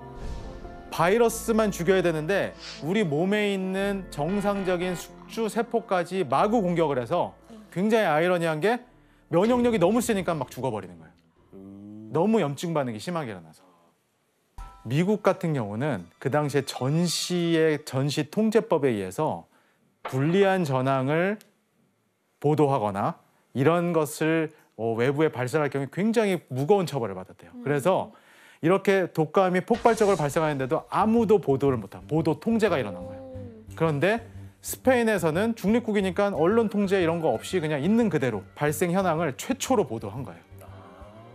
바이러스만 죽여야 되는데 우리 몸에 있는 정상적인 숙주 세포까지 마구 공격을 해서 굉장히 아이러니한 게 면역력이 너무 세니까 막 죽어버리는 거예요. 너무 염증 반응이 심하게 일어나서. 미국 같은 경우는 그 당시에 전시 통제법에 의해서 불리한 전황을 보도하거나 이런 것을 외부에 발설할 경우에 굉장히 무거운 처벌을 받았대요. 그래서 이렇게 독감이 폭발적으로 발생하는데도 아무도 보도를 못한 보도 통제가 일어난 거예요. 그런데 스페인에서는 중립국이니까 언론 통제 이런 거 없이 그냥 있는 그대로 발생 현황을 최초로 보도한 거예요.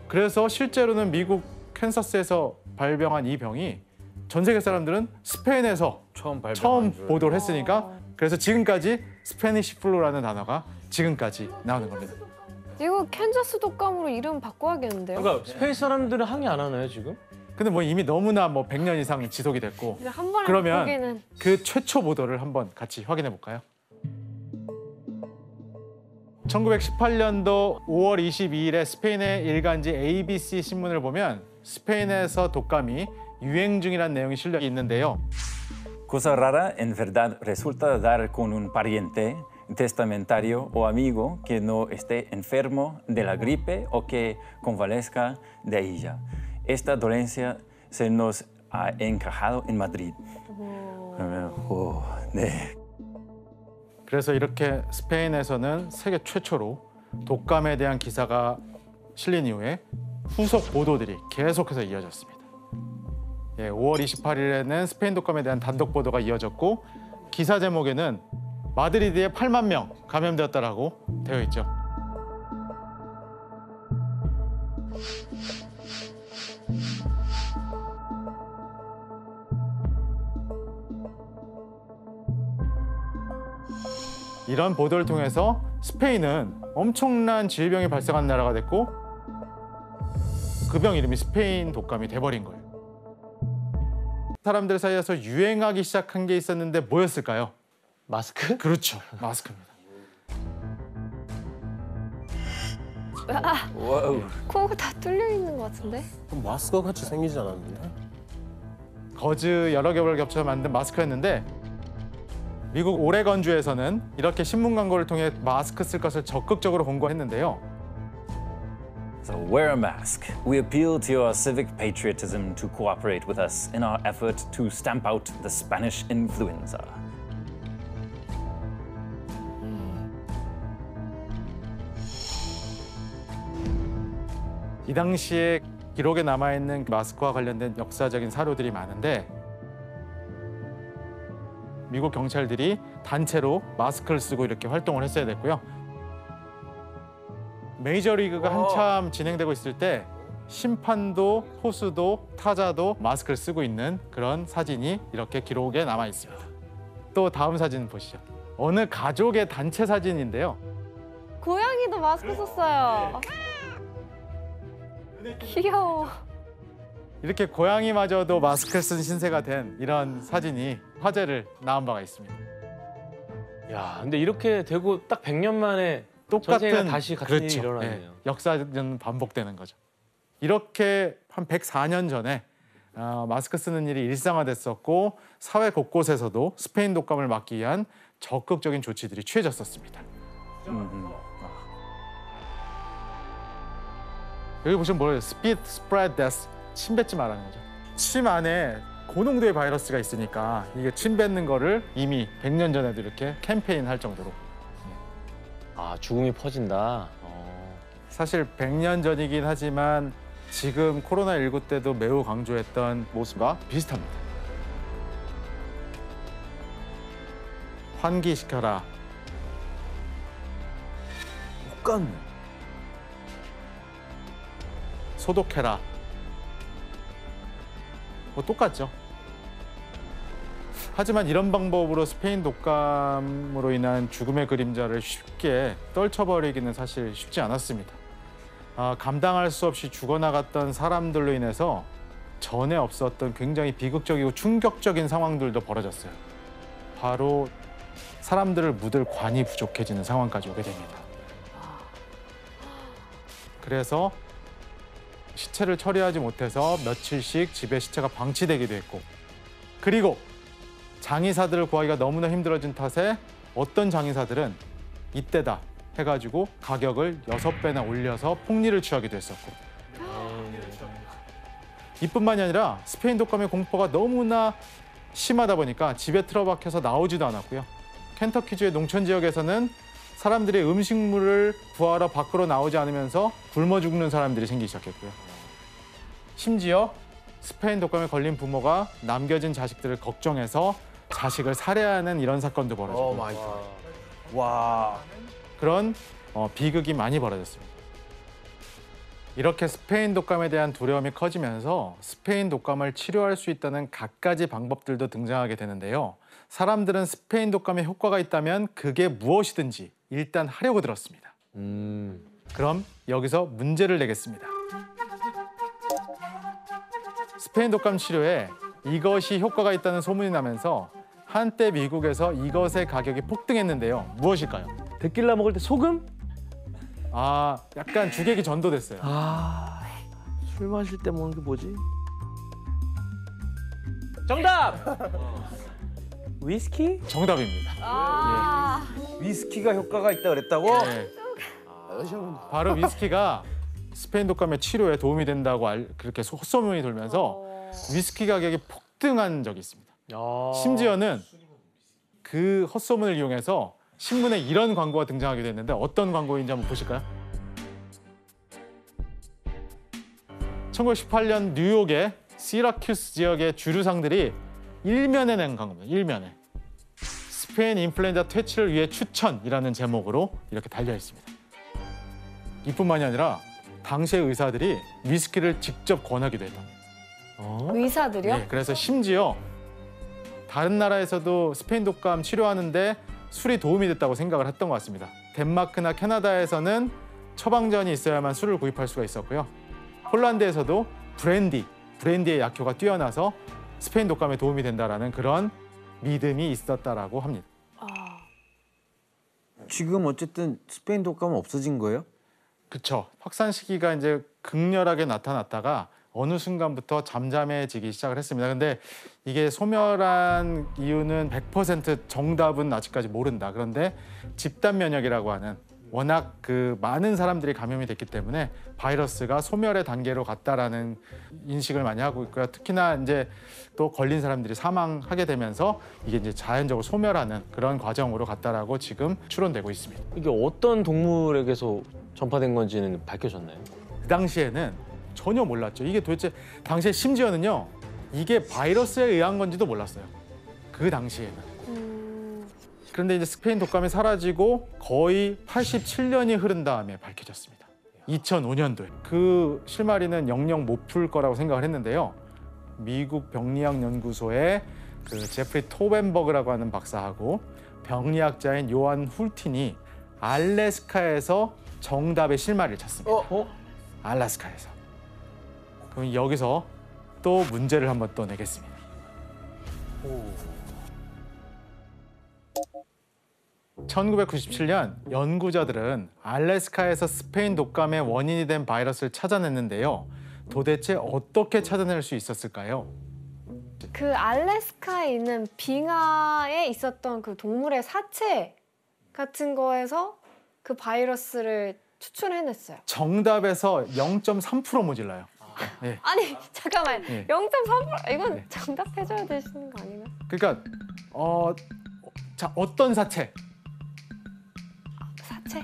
그래서 실제로는 미국 캔사스에서 발병한 이 병이 전 세계 사람들은 스페인에서 처음 보도를 했으니까 그래서 지금까지 스페니시 플루라는 단어가 지금까지 나오는 겁니다. 이거 캔자스 독감으로 이름 바꿔야겠는데요? 그러니까 스페인 사람들은 항의 안 하나요 지금? 근데 뭐 이미 너무나 100년 이상 지속이 됐고 한 번에 그러면 바꾸기는. 그 최초 보도를 한번 같이 확인해 볼까요? 1918년도 5월 22일에 스페인의 일간지 ABC 신문을 보면 스페인에서 독감이 유행 중이라는 내용이 실려 있는데요. Cosa rara en verdad resulta dar con un pariente testamentario o amigo que no esté enfermo de la gripe o que convalezca de ella. Esta dolencia se nos ha encajado en Madrid. 그러면 네. 그래서 이렇게 스페인에서는 세계 최초로 독감에 대한 기사가 실린 이후에 후속 보도들이 계속해서 이어졌습니다. 5월 28일에는 스페인 독감에 대한 단독 보도가 이어졌고 기사 제목에는 마드리드에 8만 명 감염되었다라고 되어 있죠. 이런 보도를 통해서 스페인은 엄청난 질병이 발생한 나라가 됐고 그 병 이름이 스페인 독감이 돼버린 거예요. 사람들 사이에서 유행하기 시작한 게 있었는데 뭐였을까요? 마스크? 그렇죠. 마스크입니다. 와우. 코가 다 뚫려 있는 것 같은데? 그럼 마스크 같이 생기지 않았는데? 거즈 여러 겹을 겹쳐 만든 마스크였는데 미국 오레건주에서는 이렇게 신문 광고를 통해 마스크 쓸 것을 적극적으로 권고했는데요. So wear a mask. We appeal to your civic patriotism to cooperate with us in our effort to stamp out the Spanish influenza. 이 당시에 기록에 남아있는 마스크와 관련된 역사적인 사료들이 많은데 미국 경찰들이 단체로 마스크를 쓰고 이렇게 활동을 했어야 됐고요. 메이저리그가 한참 진행되고 있을 때 심판도 포수도 타자도 마스크를 쓰고 있는 그런 사진이 이렇게 기록에 남아 있습니다. 또 다음 사진 보시죠. 어느 가족의 단체 사진인데요. 고양이도 마스크 썼어요. 귀여워. 이렇게 고양이마저도 마스크를 쓴 신세가 된 이런 사진이 화제를 낳은 바가 있습니다. 야, 근데 이렇게 되고 딱 100년 만에 똑같은 다시 같은 그렇죠. 일이 일어나네요. 네, 역사는 반복되는 거죠. 이렇게 한 104년 전에 마스크 쓰는 일이 일상화됐었고 사회 곳곳에서도 스페인 독감을 막기 위한 적극적인 조치들이 취해졌었습니다. 여기 보시면 뭐예요? Speed, spread, death. 침 뱉지 말라는 거죠. 침 안에 고농도의 바이러스가 있으니까 이게 침 뱉는 거를 이미 100년 전에도 이렇게 캠페인 할 정도로. 아, 죽음이 퍼진다. 사실 100년 전이긴 하지만 지금 코로나19 때도 매우 강조했던 모습과 비슷합니다. 환기시켜라. 똑같네. 소독해라. 뭐 똑같죠. 하지만 이런 방법으로 스페인 독감으로 인한 죽음의 그림자를 쉽게 떨쳐버리기는 사실 쉽지 않았습니다. 감당할 수 없이 죽어나갔던 사람들로 인해서 전에 없었던 굉장히 비극적이고 충격적인 상황들도 벌어졌어요. 바로 사람들을 묻을 관이 부족해지는 상황까지 오게 됩니다. 그래서 시체를 처리하지 못해서 며칠씩 집에 시체가 방치되기도 했고, 그리고 장의사들을 구하기가 너무나 힘들어진 탓에 어떤 장의사들은 이때다 해가지고 가격을 6배나 올려서 폭리를 취하기도 했었고, 이뿐만이 아니라 스페인 독감의 공포가 너무나 심하다 보니까 집에 틀어박혀서 나오지도 않았고요. 켄터키주의 농촌 지역에서는 사람들이 음식물을 구하러 밖으로 나오지 않으면서 굶어 죽는 사람들이 생기기 시작했고요. 심지어 스페인 독감에 걸린 부모가 남겨진 자식들을 걱정해서 자식을 살해하는 이런 사건도 벌어지고, 와, 그런 비극이 많이 벌어졌습니다. 이렇게 스페인 독감에 대한 두려움이 커지면서 스페인 독감을 치료할 수 있다는 갖가지 방법들도 등장하게 되는데요. 사람들은 스페인 독감에 효과가 있다면 그게 무엇이든지 일단 하려고 들었습니다. 그럼 여기서 문제를 내겠습니다. 스페인 독감 치료에 이것이 효과가 있다는 소문이 나면서 한때 미국에서 이것의 가격이 폭등했는데요. 무엇일까요? 데킬라 먹을 때 소금? 약간 주객이 전도됐어요. 술 마실 때 먹는 게 뭐지? 정답! 위스키? 정답입니다. 위스키가 효과가 있다 그랬다고? 네. 바로 위스키가 스페인 독감의 치료에 도움이 된다고 그렇게 헛소문이 돌면서 위스키 가격이 폭등한 적이 있습니다. 심지어는 그 헛소문을 이용해서 신문에 이런 광고가 등장하게 됐는데 어떤 광고인지 한번 보실까요? 1918년 뉴욕의 시라큐스 지역의 주류상들이 일면에 낸 광고입니다. 일면에. 스페인 인플루엔자 퇴치를 위해 추천이라는 제목으로 이렇게 달려 있습니다. 이뿐만이 아니라 당시의 의사들이 위스키를 직접 권하기도 했답니다. 의사들이요? 네, 그래서 심지어 다른 나라에서도 스페인 독감 치료하는데 술이 도움이 됐다고 생각을 했던 것 같습니다. 덴마크나 캐나다에서는 처방전이 있어야만 술을 구입할 수가 있었고요. 폴란드에서도 브랜디의 약효가 뛰어나서 스페인 독감에 도움이 된다라는 그런 믿음이 있었다라고 합니다. 지금 어쨌든 스페인 독감은 없어진 거예요? 그렇죠. 확산 시기가 이제 극렬하게 나타났다가 어느 순간부터 잠잠해지기 시작을 했습니다. 근데 이게 소멸한 이유는 100% 정답은 아직까지 모른다. 그런데 집단 면역이라고 하는 워낙 그 많은 사람들이 감염이 됐기 때문에 바이러스가 소멸의 단계로 갔다라는 인식을 많이 하고 있고요. 특히나 이제 또 걸린 사람들이 사망하게 되면서 이게 이제 자연적으로 소멸하는 그런 과정으로 갔다라고 지금 추론되고 있습니다. 이게 어떤 동물에게서 전파된 건지는 밝혀졌나요? 그 당시에는 전혀 몰랐죠. 이게 도대체 당시에 심지어는요. 이게 바이러스에 의한 건지도 몰랐어요. 그 당시에는. 그런데 이제 스페인 독감이 사라지고 거의 87년이 흐른 다음에 밝혀졌습니다. 2005년도에. 그 실마리는 영영 못 풀 거라고 생각을 했는데요. 미국 병리학 연구소의 그 제프리 토벤버그라고 하는 박사하고 병리학자인 요한 훌틴이 알래스카에서 정답의 실마리를 찾습니다. 알래스카에서. 그럼 여기서 또 문제를 한번 또 내겠습니다. 1997년 연구자들은 알래스카에서 스페인 독감의 원인이 된 바이러스를 찾아냈는데요. 도대체 어떻게 찾아낼 수 있었을까요? 그 알래스카에 있는 빙하에 있었던 그 동물의 사체 같은 거에서 그 바이러스를 추출해냈어요. 정답에서 0.3% 모질라요. 네. 아니 잠깐만, 네. 0.3% 이건 네. 정답해줘야 되시는 거 아닌가? 그러니까 자 어떤 사체? 사체?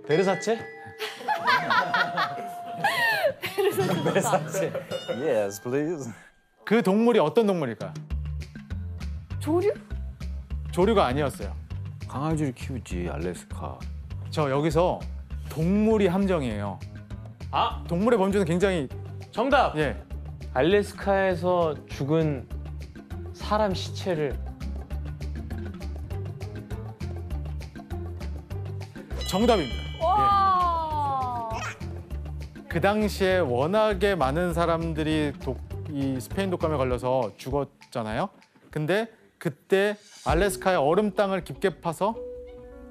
베르사체? 베르사체. Yes, please. 그 동물이 어떤 동물일까요? 조류? 조류가 아니었어요. 강아지를 키우지 알래스카. 저 여기서 동물이 함정이에요. 동물의 범주는 굉장히 정답. 예. 알래스카에서 죽은 사람 시체를 정답입니다. 와. 그 당시에 워낙에 많은 사람들이 이 스페인 독감에 걸려서 죽었잖아요. 근데 그때 알래스카의 얼음 땅을 깊게 파서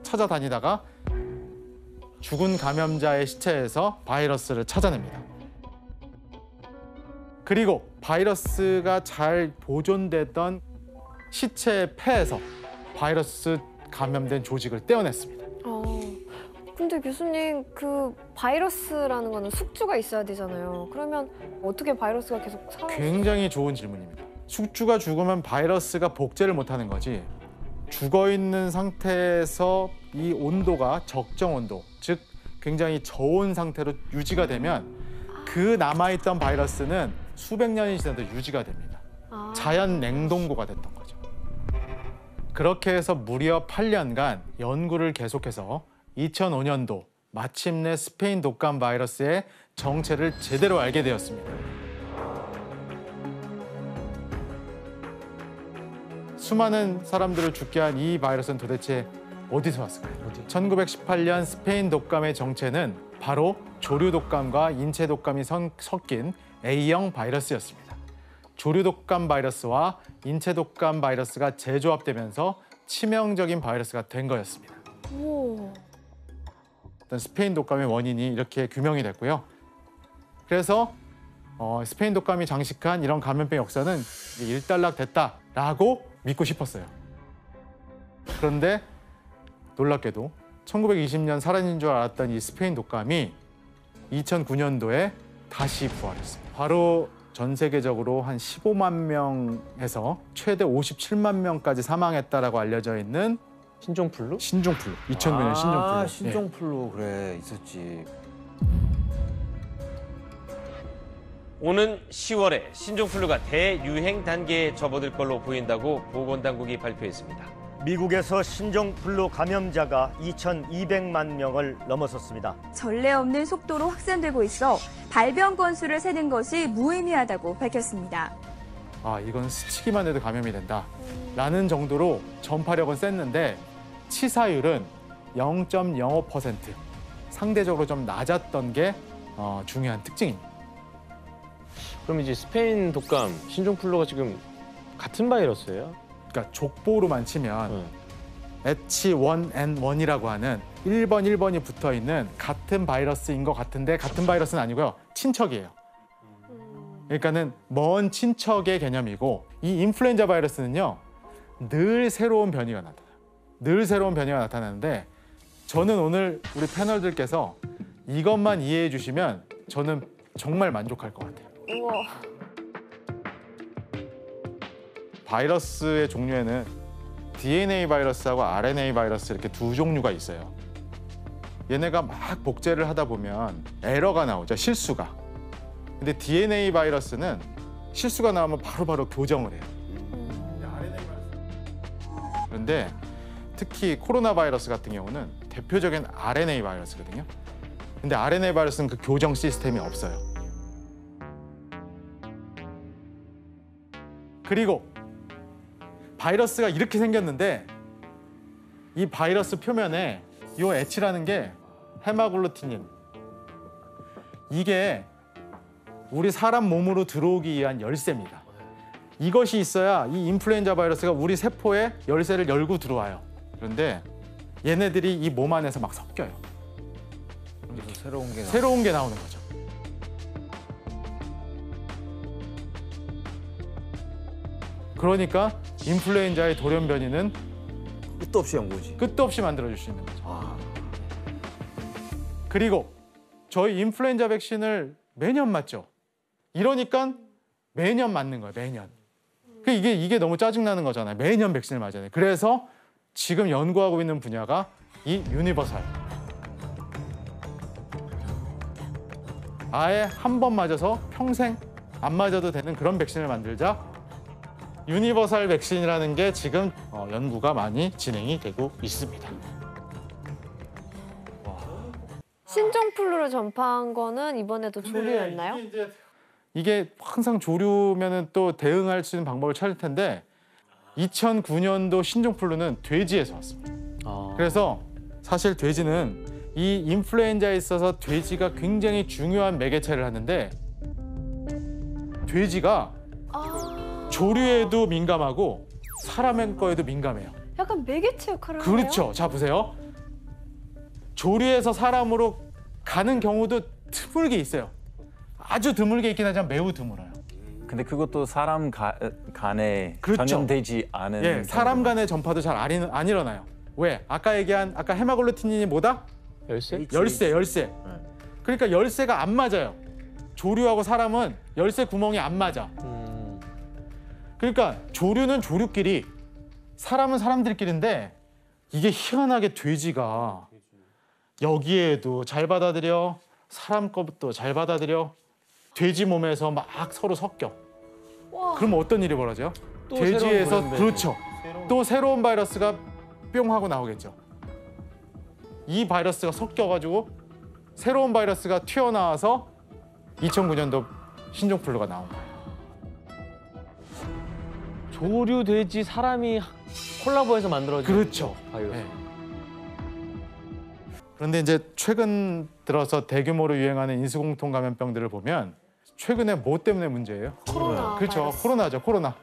찾아다니다가 죽은 감염자의 시체에서 바이러스를 찾아냅니다. 그리고 바이러스가 잘 보존됐던 시체의 폐에서 바이러스 감염된 조직을 떼어냈습니다. 근데 교수님, 그 바이러스라는 거는 숙주가 있어야 되잖아요. 그러면 어떻게 바이러스가 계속 살아? 굉장히 좋은 질문입니다. 숙주가 죽으면 바이러스가 복제를 못하는 거지. 죽어있는 상태에서 이 온도가 적정 온도, 즉 굉장히 저온 상태로 유지가 되면 그 남아있던 바이러스는 수백 년이 지나도 유지가 됩니다. 자연 냉동고가 됐던 거죠. 그렇게 해서 무려 8년간 연구를 계속해서 2005년도 마침내 스페인 독감 바이러스의 정체를 제대로 알게 되었습니다. 수많은 사람들을 죽게 한 이 바이러스는 도대체 어디서 왔을까요? 1918년 스페인 독감의 정체는 바로 조류 독감과 인체 독감이 섞인 A형 바이러스였습니다. 조류 독감 바이러스와 인체 독감 바이러스가 재조합되면서 치명적인 바이러스가 된 거였습니다. 일단 스페인 독감의 원인이 이렇게 규명이 됐고요. 그래서 스페인 독감이 장식한 이런 감염병 역사는 일단락됐다라고 믿고 싶었어요. 그런데 놀랍게도 1920년 사라진 줄 알았던 이 스페인 독감이 2009년도에 다시 부활했습니다. 바로 전 세계적으로 한 15만 명에서 최대 57만 명까지 사망했다라고 알려져 있는 신종플루? 신종플루. 2009년 신종플루. 신종플루 그래 있었지. 오는 10월에 신종플루가 대유행 단계에 접어들 걸로 보인다고 보건당국이 발표했습니다. 미국에서 신종플루 감염자가 2,200만 명을 넘어섰습니다. 전례 없는 속도로 확산되고 있어 발병 건수를 세는 것이 무의미하다고 밝혔습니다. 이건 스치기만 해도 감염이 된다라는 정도로 전파력은 셌는데 치사율은 0.05%, 상대적으로 좀 낮았던 게 중요한 특징입니다. 그럼 이제 스페인 독감, 신종플루가 지금 같은 바이러스예요? 그러니까 족보로만 치면 H1N1이라고 하는 1번이 붙어 있는 같은 바이러스인 것 같은데 같은 바이러스는 아니고요. 친척이에요. 그러니까는 먼 친척의 개념이고 이 인플루엔자 바이러스는요. 늘 새로운 변이가 나타나요. 늘 새로운 변이가 나타나는데 저는 오늘 우리 패널들께서 이것만 이해해 주시면 저는 정말 만족할 것 같아요. 우와. 바이러스의 종류에는 DNA 바이러스하고 RNA 바이러스 이렇게 두 종류가 있어요. 얘네가 막 복제를 하다 보면 에러가 나오죠, 실수가. 근데 DNA 바이러스는 실수가 나오면 바로바로 교정을 해요. 그런데 특히 코로나 바이러스 같은 경우는 대표적인 RNA 바이러스거든요. 근데 RNA 바이러스는 그 교정 시스템이 없어요. 그리고 바이러스가 이렇게 생겼는데 이 바이러스 표면에 이 H라는 게 헤마글루틴인, 이게 우리 사람 몸으로 들어오기 위한 열쇠입니다. 이것이 있어야 이 인플루엔자 바이러스가 우리 세포에 열쇠를 열고 들어와요. 그런데 얘네들이 이 몸 안에서 막 섞여요. 새로운 게 나오는 거죠. 그러니까 인플루엔자의 돌연변이는 끝도 없이 연구지. 끝도 없이 만들어줄 수 있는 거죠. 그리고 저희 인플루엔자 백신을 매년 맞죠. 이러니까 매년 맞는 거예요. 매년. 이게 너무 짜증나는 거잖아요. 매년 백신을 맞아야 돼. 그래서 지금 연구하고 있는 분야가 이 유니버설. 아예 한 번 맞아서 평생 안 맞아도 되는 그런 백신을 만들자. 유니버설 백신이라는 게 지금 연구가 많이 진행이 되고 있습니다. 신종플루를 전파한 거는 이번에도 조류였나요? 이게 항상 조류면은 또 대응할 수 있는 방법을 찾을 텐데 2009년도 신종플루는 돼지에서 왔습니다. 그래서 사실 돼지는 이 인플루엔자에 있어서 돼지가 굉장히 중요한 매개체를 하는데 돼지가 조류에도 민감하고 사람의 거에도 민감해요. 약간 매개체 역할을 하나요? 그렇죠. 자 보세요. 조류에서 사람으로 가는 경우도 드물게 있어요. 아주 드물게 있긴 하지만 매우 드물어요. 근데 그것도 사람 간에 그렇죠. 전염되지 않은. 예, 사람 간의 전파도 잘 안 일어나요. 왜? 아까 헤마글루틴이 뭐다? 열쇠. 그러니까 열쇠가 안 맞아요. 조류하고 사람은 열쇠 구멍이 안 맞아. 그러니까 조류는 조류끼리, 사람은 사람들끼리인데 이게 희한하게 돼지가 여기에도 잘 받아들여, 사람 것도 잘 받아들여, 돼지 몸에서 막 서로 섞여. 그럼 어떤 일이 벌어져요? 돼지에서 그렇죠. 또 새로운 바이러스가 뿅 하고 나오겠죠. 이 바이러스가 섞여가지고 새로운 바이러스가 튀어나와서 2009년도 신종플루가 나온 거예요. 조류, 돼지, 사람이 콜라보해서 만들어진 그렇죠. 바이러스. 네. 그런데 이제 최근 들어서 대규모로 유행하는 인수공통 감염병들을 보면 최근에 뭐 때문에 문제예요? 코로나. 그렇죠. 바이러스. 코로나죠. 코로나.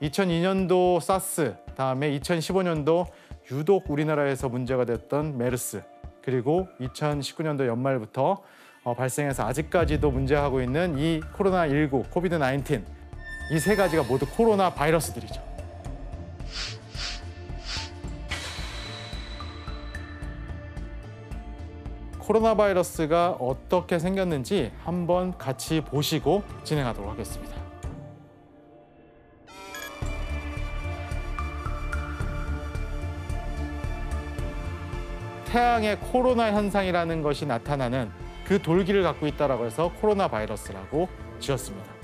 2002년도 사스, 다음에 2015년도 유독 우리나라에서 문제가 됐던 메르스, 그리고 2019년도 연말부터 발생해서 아직까지도 문제하고 있는 이 코로나19, 코비드-19, 이 세 가지가 모두 코로나 바이러스들이죠. 코로나 바이러스가 어떻게 생겼는지 한번 같이 보시고 진행하도록 하겠습니다. 태양의 코로나 현상이라는 것이 나타나는 그 돌기를 갖고 있다고 해서 코로나 바이러스라고 지었습니다.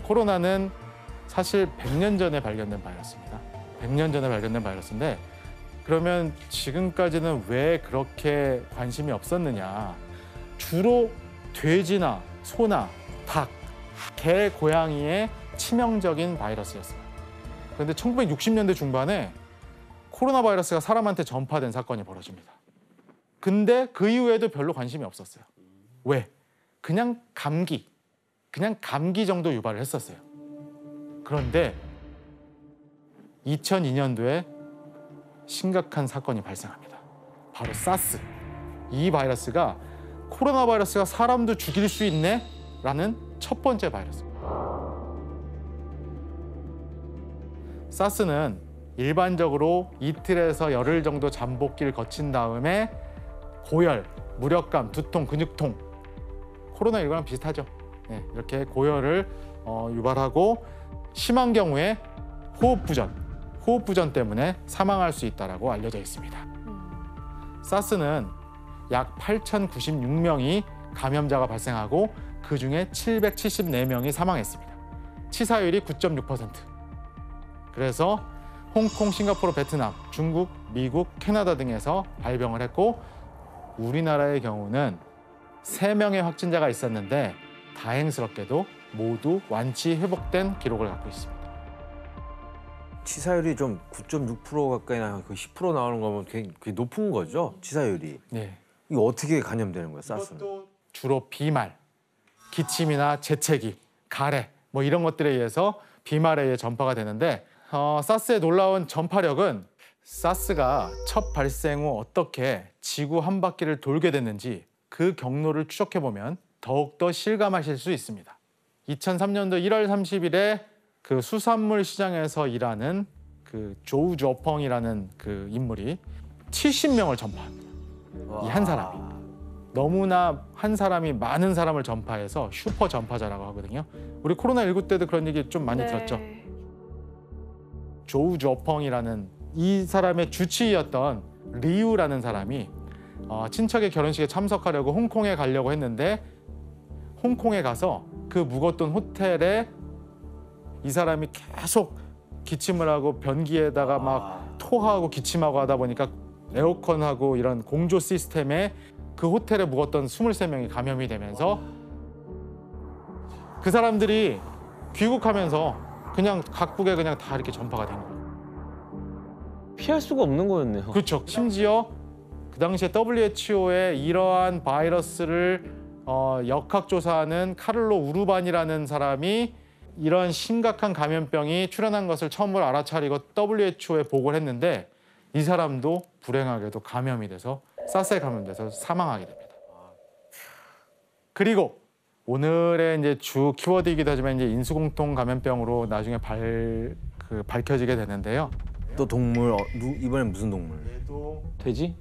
코로나는 사실 100년 전에 발견된 바이러스입니다. 100년 전에 발견된 바이러스인데 그러면 지금까지는 왜 그렇게 관심이 없었느냐. 주로 돼지나 소나 닭, 개, 고양이의 치명적인 바이러스였어요. 그런데 1960년대 중반에 코로나 바이러스가 사람한테 전파된 사건이 벌어집니다. 근데 그 이후에도 별로 관심이 없었어요. 왜? 그냥 감기 정도 유발을 했었어요. 그런데 2002년도에 심각한 사건이 발생합니다. 바로 사스. 이 바이러스가 코로나 바이러스가 사람도 죽일 수 있네? 라는 첫 번째 바이러스. 사스는 일반적으로 이틀에서 열흘 정도 잠복기를 거친 다음에 고열, 무력감, 두통, 근육통, 코로나19랑 비슷하죠. 네, 이렇게 고열을 유발하고 심한 경우에 호흡부전 때문에 사망할 수 있다고 알려져 있습니다. 사스는 약 8,096명이 감염자가 발생하고 그중에 774명이 사망했습니다. 치사율이 9.6%. 그래서 홍콩, 싱가포르, 베트남, 중국, 미국, 캐나다 등에서 발병을 했고 우리나라의 경우는 3명의 확진자가 있었는데 다행스럽게도 모두 완치 회복된 기록을 갖고 있습니다. 치사율이 좀 9.6% 가까이 나 거의 10% 나오는 거면 굉장히 높은 거죠, 치사율이. 네. 이거 어떻게 감염되는 거예요, 사스는? 주로 비말, 기침이나 재채기, 가래 뭐 이런 것들에 의해서 비말에 의해 전파가 되는데 사스의 놀라운 전파력은 사스가 첫 발생 후 어떻게 지구 한 바퀴를 돌게 됐는지 그 경로를 추적해보면 더욱더 실감하실 수 있습니다. 2003년도 1월 30일에 그 수산물 시장에서 일하는 그 조우 저펑이라는 그 인물이 70명을 전파합니다. 이 한 사람이. 너무나 한 사람이 많은 사람을 전파해서 슈퍼 전파자라고 하거든요. 우리 코로나19 때도 그런 얘기 좀 많이 들었죠. 조우 저펑이라는 이 사람의 주치의였던 리우라는 사람이 친척의 결혼식에 참석하려고 홍콩에 가려고 했는데 홍콩에 가서 그 묵었던 호텔에 이 사람이 계속 기침을 하고 변기에다가 막 토하고 기침하고 하다 보니까 에어컨하고 이런 공조 시스템에 그 호텔에 묵었던 23명이 감염이 되면서 그 사람들이 귀국하면서 그냥 각국에 그냥 다 이렇게 전파가 된 거예요. 피할 수가 없는 거였네요. 그렇죠. 심지어 그 당시에 WHO에 이러한 바이러스를 역학조사하는 카를로 우르반이라는 사람이 이런 심각한 감염병이 출현한 것을 처음으로 알아차리고 WHO에 보고를 했는데 이 사람도 불행하게도 감염이 돼서 사스에 감염돼서 사망하게 됩니다. 그리고 오늘의 이제 주 키워드이기도 하지만 이제 인수공통 감염병으로 나중에 밝혀지게 되는데요. 또 동물 이번엔 무슨 동물? 돼지?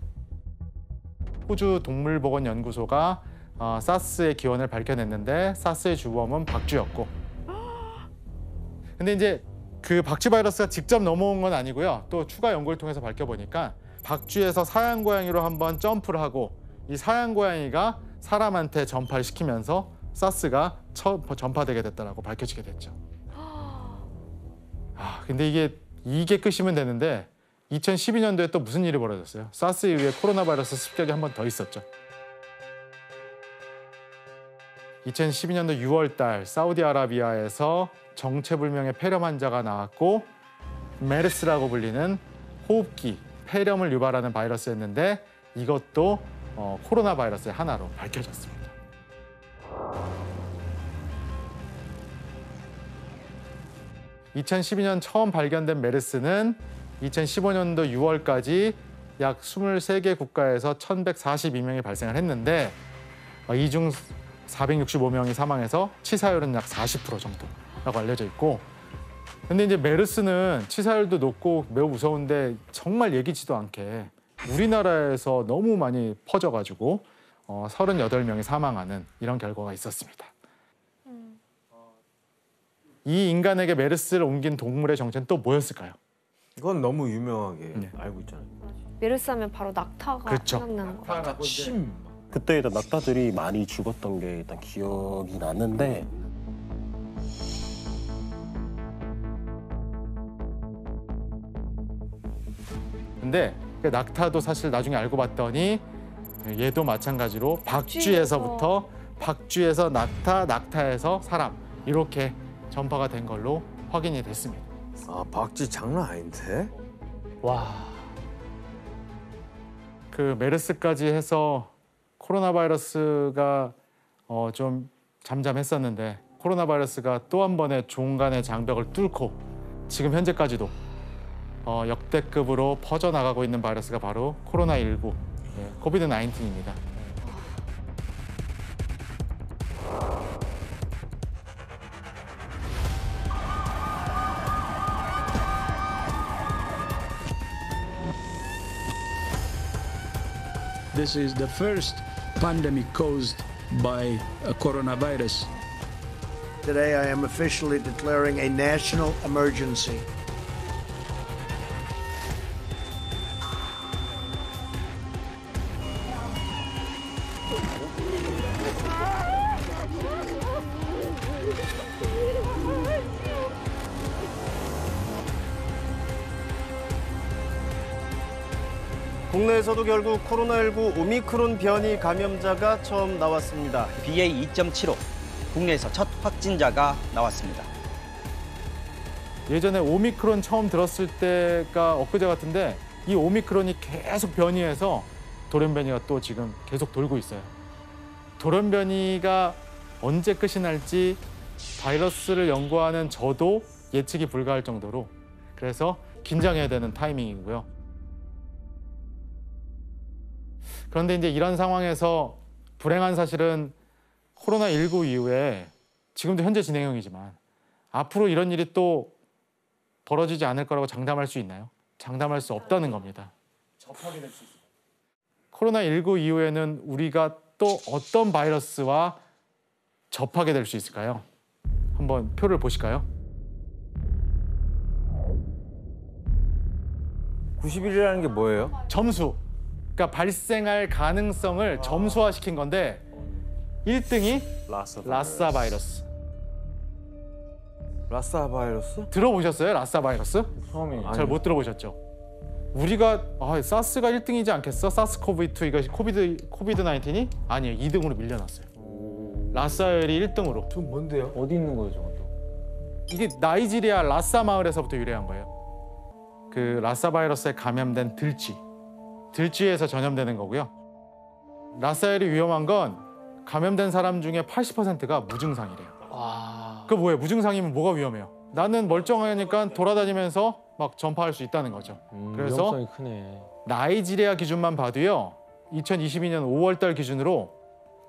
호주 동물보건연구소가 사스의 기원을 밝혀냈는데 사스의 주범은 박쥐였고. 근데 이제 그 박쥐 바이러스가 직접 넘어온 건 아니고요. 또 추가 연구를 통해서 밝혀보니까 박쥐에서 사양 고양이로 한번 점프를 하고 이 사양 고양이가 사람한테 전파를 시키면서 사스가 전파되게 됐다라고 밝혀지게 됐죠. 근데 이게 끝이면 되는데 2012년도에 또 무슨 일이 벌어졌어요? 사스에 의해 코로나 바이러스 습격이 한 번 더 있었죠. 2012년도 6월 달 사우디아라비아에서 정체불명의 폐렴 환자가 나왔고 메르스라고 불리는 호흡기 폐렴을 유발하는 바이러스였는데 이것도 코로나 바이러스의 하나로 밝혀졌습니다. (2012년) 처음 발견된 메르스는 2015년도 6월까지 약 23개 국가에서 1,142명이 발생을 했는데 이 중 465명이 사망해서 치사율은 약 40% 정도라고 알려져 있고, 근데 이제 메르스는 치사율도 높고 매우 무서운데 정말 예기치도 않게 우리나라에서 너무 많이 퍼져가지고 38명이 사망하는 이런 결과가 있었습니다. 이 인간에게 메르스를 옮긴 동물의 정체는 또 뭐였을까요? 이건 너무 유명하게 알고 있잖아요. 메르스 하면 바로 낙타가 그렇죠. 생각나는 것 같아요. 그때 일단 낙타들이 많이 죽었던 게 일단 기억이 나는데 근데 그 낙타도 사실 나중에 알고 봤더니 얘도 마찬가지로 박쥐에서부터 박쥐에서 낙타, 낙타에서 사람 이렇게 전파가 된 걸로 확인이 됐습니다. 박쥐 장난 아닌데? 와. 그 메르스까지 해서 코로나 바이러스가 좀 잠잠했었는데 코로나 바이러스가 또 한 번의 종간의 장벽을 뚫고 지금 현재까지도 역대급으로 퍼져나가고 있는 바이러스가 바로 코로나19, 코비드-19입니다. This is the first pandemic caused by a coronavirus. Today, I am officially declaring a national emergency. 국내에서도 결국 코로나19 오미크론 변이 감염자가 처음 나왔습니다. BA2.75 국내에서 첫 확진자가 나왔습니다. 예전에 오미크론 처음 들었을 때가 엊그제 같은데 이 오미크론이 계속 변이해서 돌연변이가 또 지금 계속 돌고 있어요. 돌연변이가 언제 끝이 날지 바이러스를 연구하는 저도 예측이 불가할 정도로 그래서 긴장해야 되는 타이밍이고요. 그런데 이제 이런 상황에서 불행한 사실은 코로나19 이후에 지금도 현재 진행형이지만 앞으로 이런 일이 또 벌어지지 않을 거라고 장담할 수 있나요? 장담할 수 없다는 겁니다. 접하게 될 수 있어요. 코로나19 이후에는 우리가 또 어떤 바이러스와 접하게 될 수 있을까요? 한번 표를 보실까요? 90일이라는 게 뭐예요? 점수. 그러니까 발생할 가능성을 점수화시킨 건데 1등이 라사 바이러스. 라사 바이러스? 들어보셨어요? 라사 바이러스? 처음이에요. 잘 못 들어보셨죠? 우리가 사스가 1등이지 않겠어? 사스코브2 이것이 코비드-19이? 아니에요. 2등으로 밀려났어요. 라사열이 1등으로. 좀 뭔데요? 어디 있는 거예요, 저것도? 이게 나이지리아 라사 마을에서부터 유래한 거예요. 그 라사 바이러스에 감염된 들쥐에서 전염되는 거고요. 라사열이 위험한 건 감염된 사람 중에 80%가 무증상이래요. 그 뭐예요? 무증상이면 뭐가 위험해요? 나는 멀쩡하니까 돌아다니면서 막 전파할 수 있다는 거죠. 그래서 위험성이 크네. 나이지리아 기준만 봐도요. 2022년 5월 달 기준으로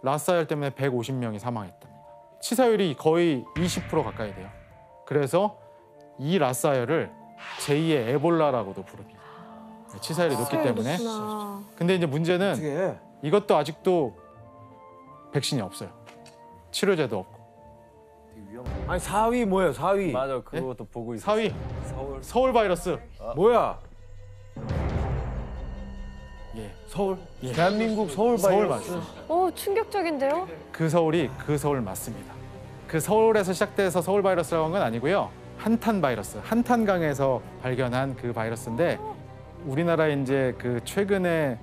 라사열 때문에 150명이 사망했답니다. 치사율이 거의 20% 가까이 돼요. 그래서 이 라사열을 제2의 에볼라라고도 부릅니다. 치사율이 높기 때문에. 근데 이제 문제는 이것도 아직도 백신이 없어요. 치료제도 없고. 아니 4위 뭐예요? 4위. 맞아, 그것도 보고 있어요. 4위. 서울 바이러스. 뭐야? 예. 서울? 예. 대한민국 서울 바이러스. 오, 충격적인데요? 그 서울 맞습니다. 그 서울에서 시작돼서 서울 바이러스라고 한 건 아니고요. 한탄 바이러스, 한탄강에서 발견한 그 바이러스인데 우리나라에 이제 그 최근에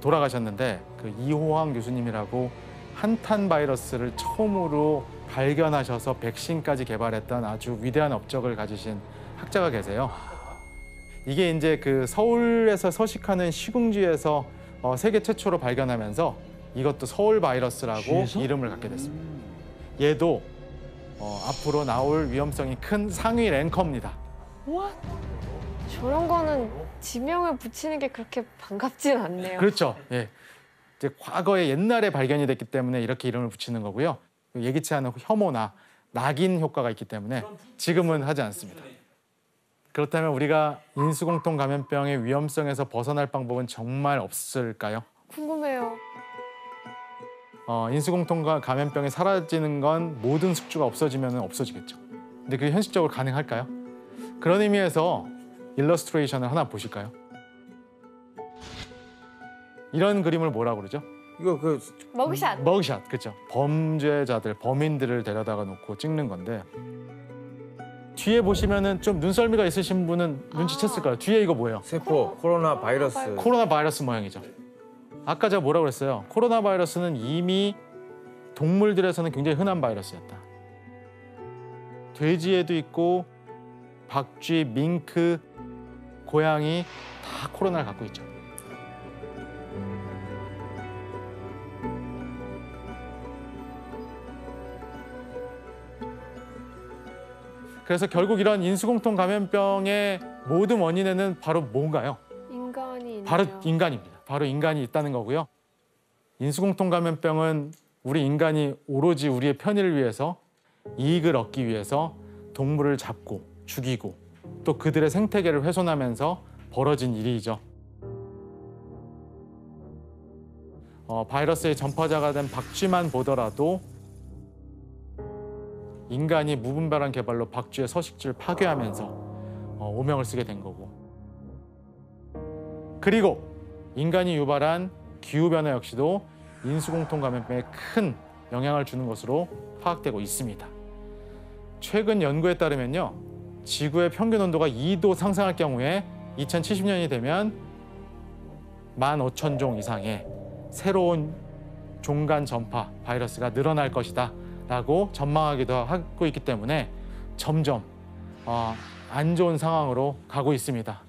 돌아가셨는데 그 이호황 교수님이라고 한탄 바이러스를 처음으로 발견하셔서 백신까지 개발했던 아주 위대한 업적을 가지신 학자가 계세요. 이게 이제 그 서울에서 서식하는 시궁지에서 세계 최초로 발견하면서 이것도 서울 바이러스라고 쥐에서? 이름을 갖게 됐습니다. 얘도 앞으로 나올 위험성이 큰 상위 랭커입니다. What? 저런 거는 지명을 붙이는 게 그렇게 반갑진 않네요. 그렇죠. 예. 이제 과거에 옛날에 발견이 됐기 때문에 이렇게 이름을 붙이는 거고요. 예기치 않은 혐오나 낙인 효과가 있기 때문에 지금은 하지 않습니다. 그렇다면 우리가 인수공통 감염병의 위험성에서 벗어날 방법은 정말 없을까요? 궁금해요. 인수공통 감염병이 사라지는 건 모든 숙주가 없어지면 없어지겠죠. 근데 그게 현실적으로 가능할까요? 그런 의미에서 일러스트레이션을 하나 보실까요? 이런 그림을 뭐라고 그러죠? 이거 머그샷. 머그샷, 그렇죠. 범죄자들, 범인들을 데려다가 놓고 찍는 건데 뒤에 보시면은 좀 눈썰미가 있으신 분은 눈치챘을 거예요. 뒤에 이거 뭐예요? 세포, 코로나 바이러스. 코로나 바이러스 모양이죠. 아까 제가 뭐라고 그랬어요? 코로나 바이러스는 이미 동물들에서는 굉장히 흔한 바이러스였다. 돼지에도 있고 박쥐, 밍크, 고양이 다 코로나를 갖고 있죠. 그래서 결국 이런 인수공통 감염병의 모든 원인에는 바로 뭔가요? 인간이 바로 있네요. 인간입니다. 바로 인간이 있다는 거고요. 인수공통 감염병은 우리 인간이 오로지 우리의 편의를 위해서 이익을 얻기 위해서 동물을 잡고 죽이고 또 그들의 생태계를 훼손하면서 벌어진 일이죠. 바이러스의 전파자가 된 박쥐만 보더라도 인간이 무분별한 개발로 박쥐의 서식지를 파괴하면서 오명을 쓰게 된 거고, 그리고 인간이 유발한 기후변화 역시도 인수공통 감염병에 큰 영향을 주는 것으로 파악되고 있습니다. 최근 연구에 따르면요, 지구의 평균 온도가 2도 상승할 경우에 2070년이 되면 15,000종 이상의 새로운 종간 전파 바이러스가 늘어날 것이다 라고 전망하기도 하고 있기 때문에 점점 안 좋은 상황으로 가고 있습니다.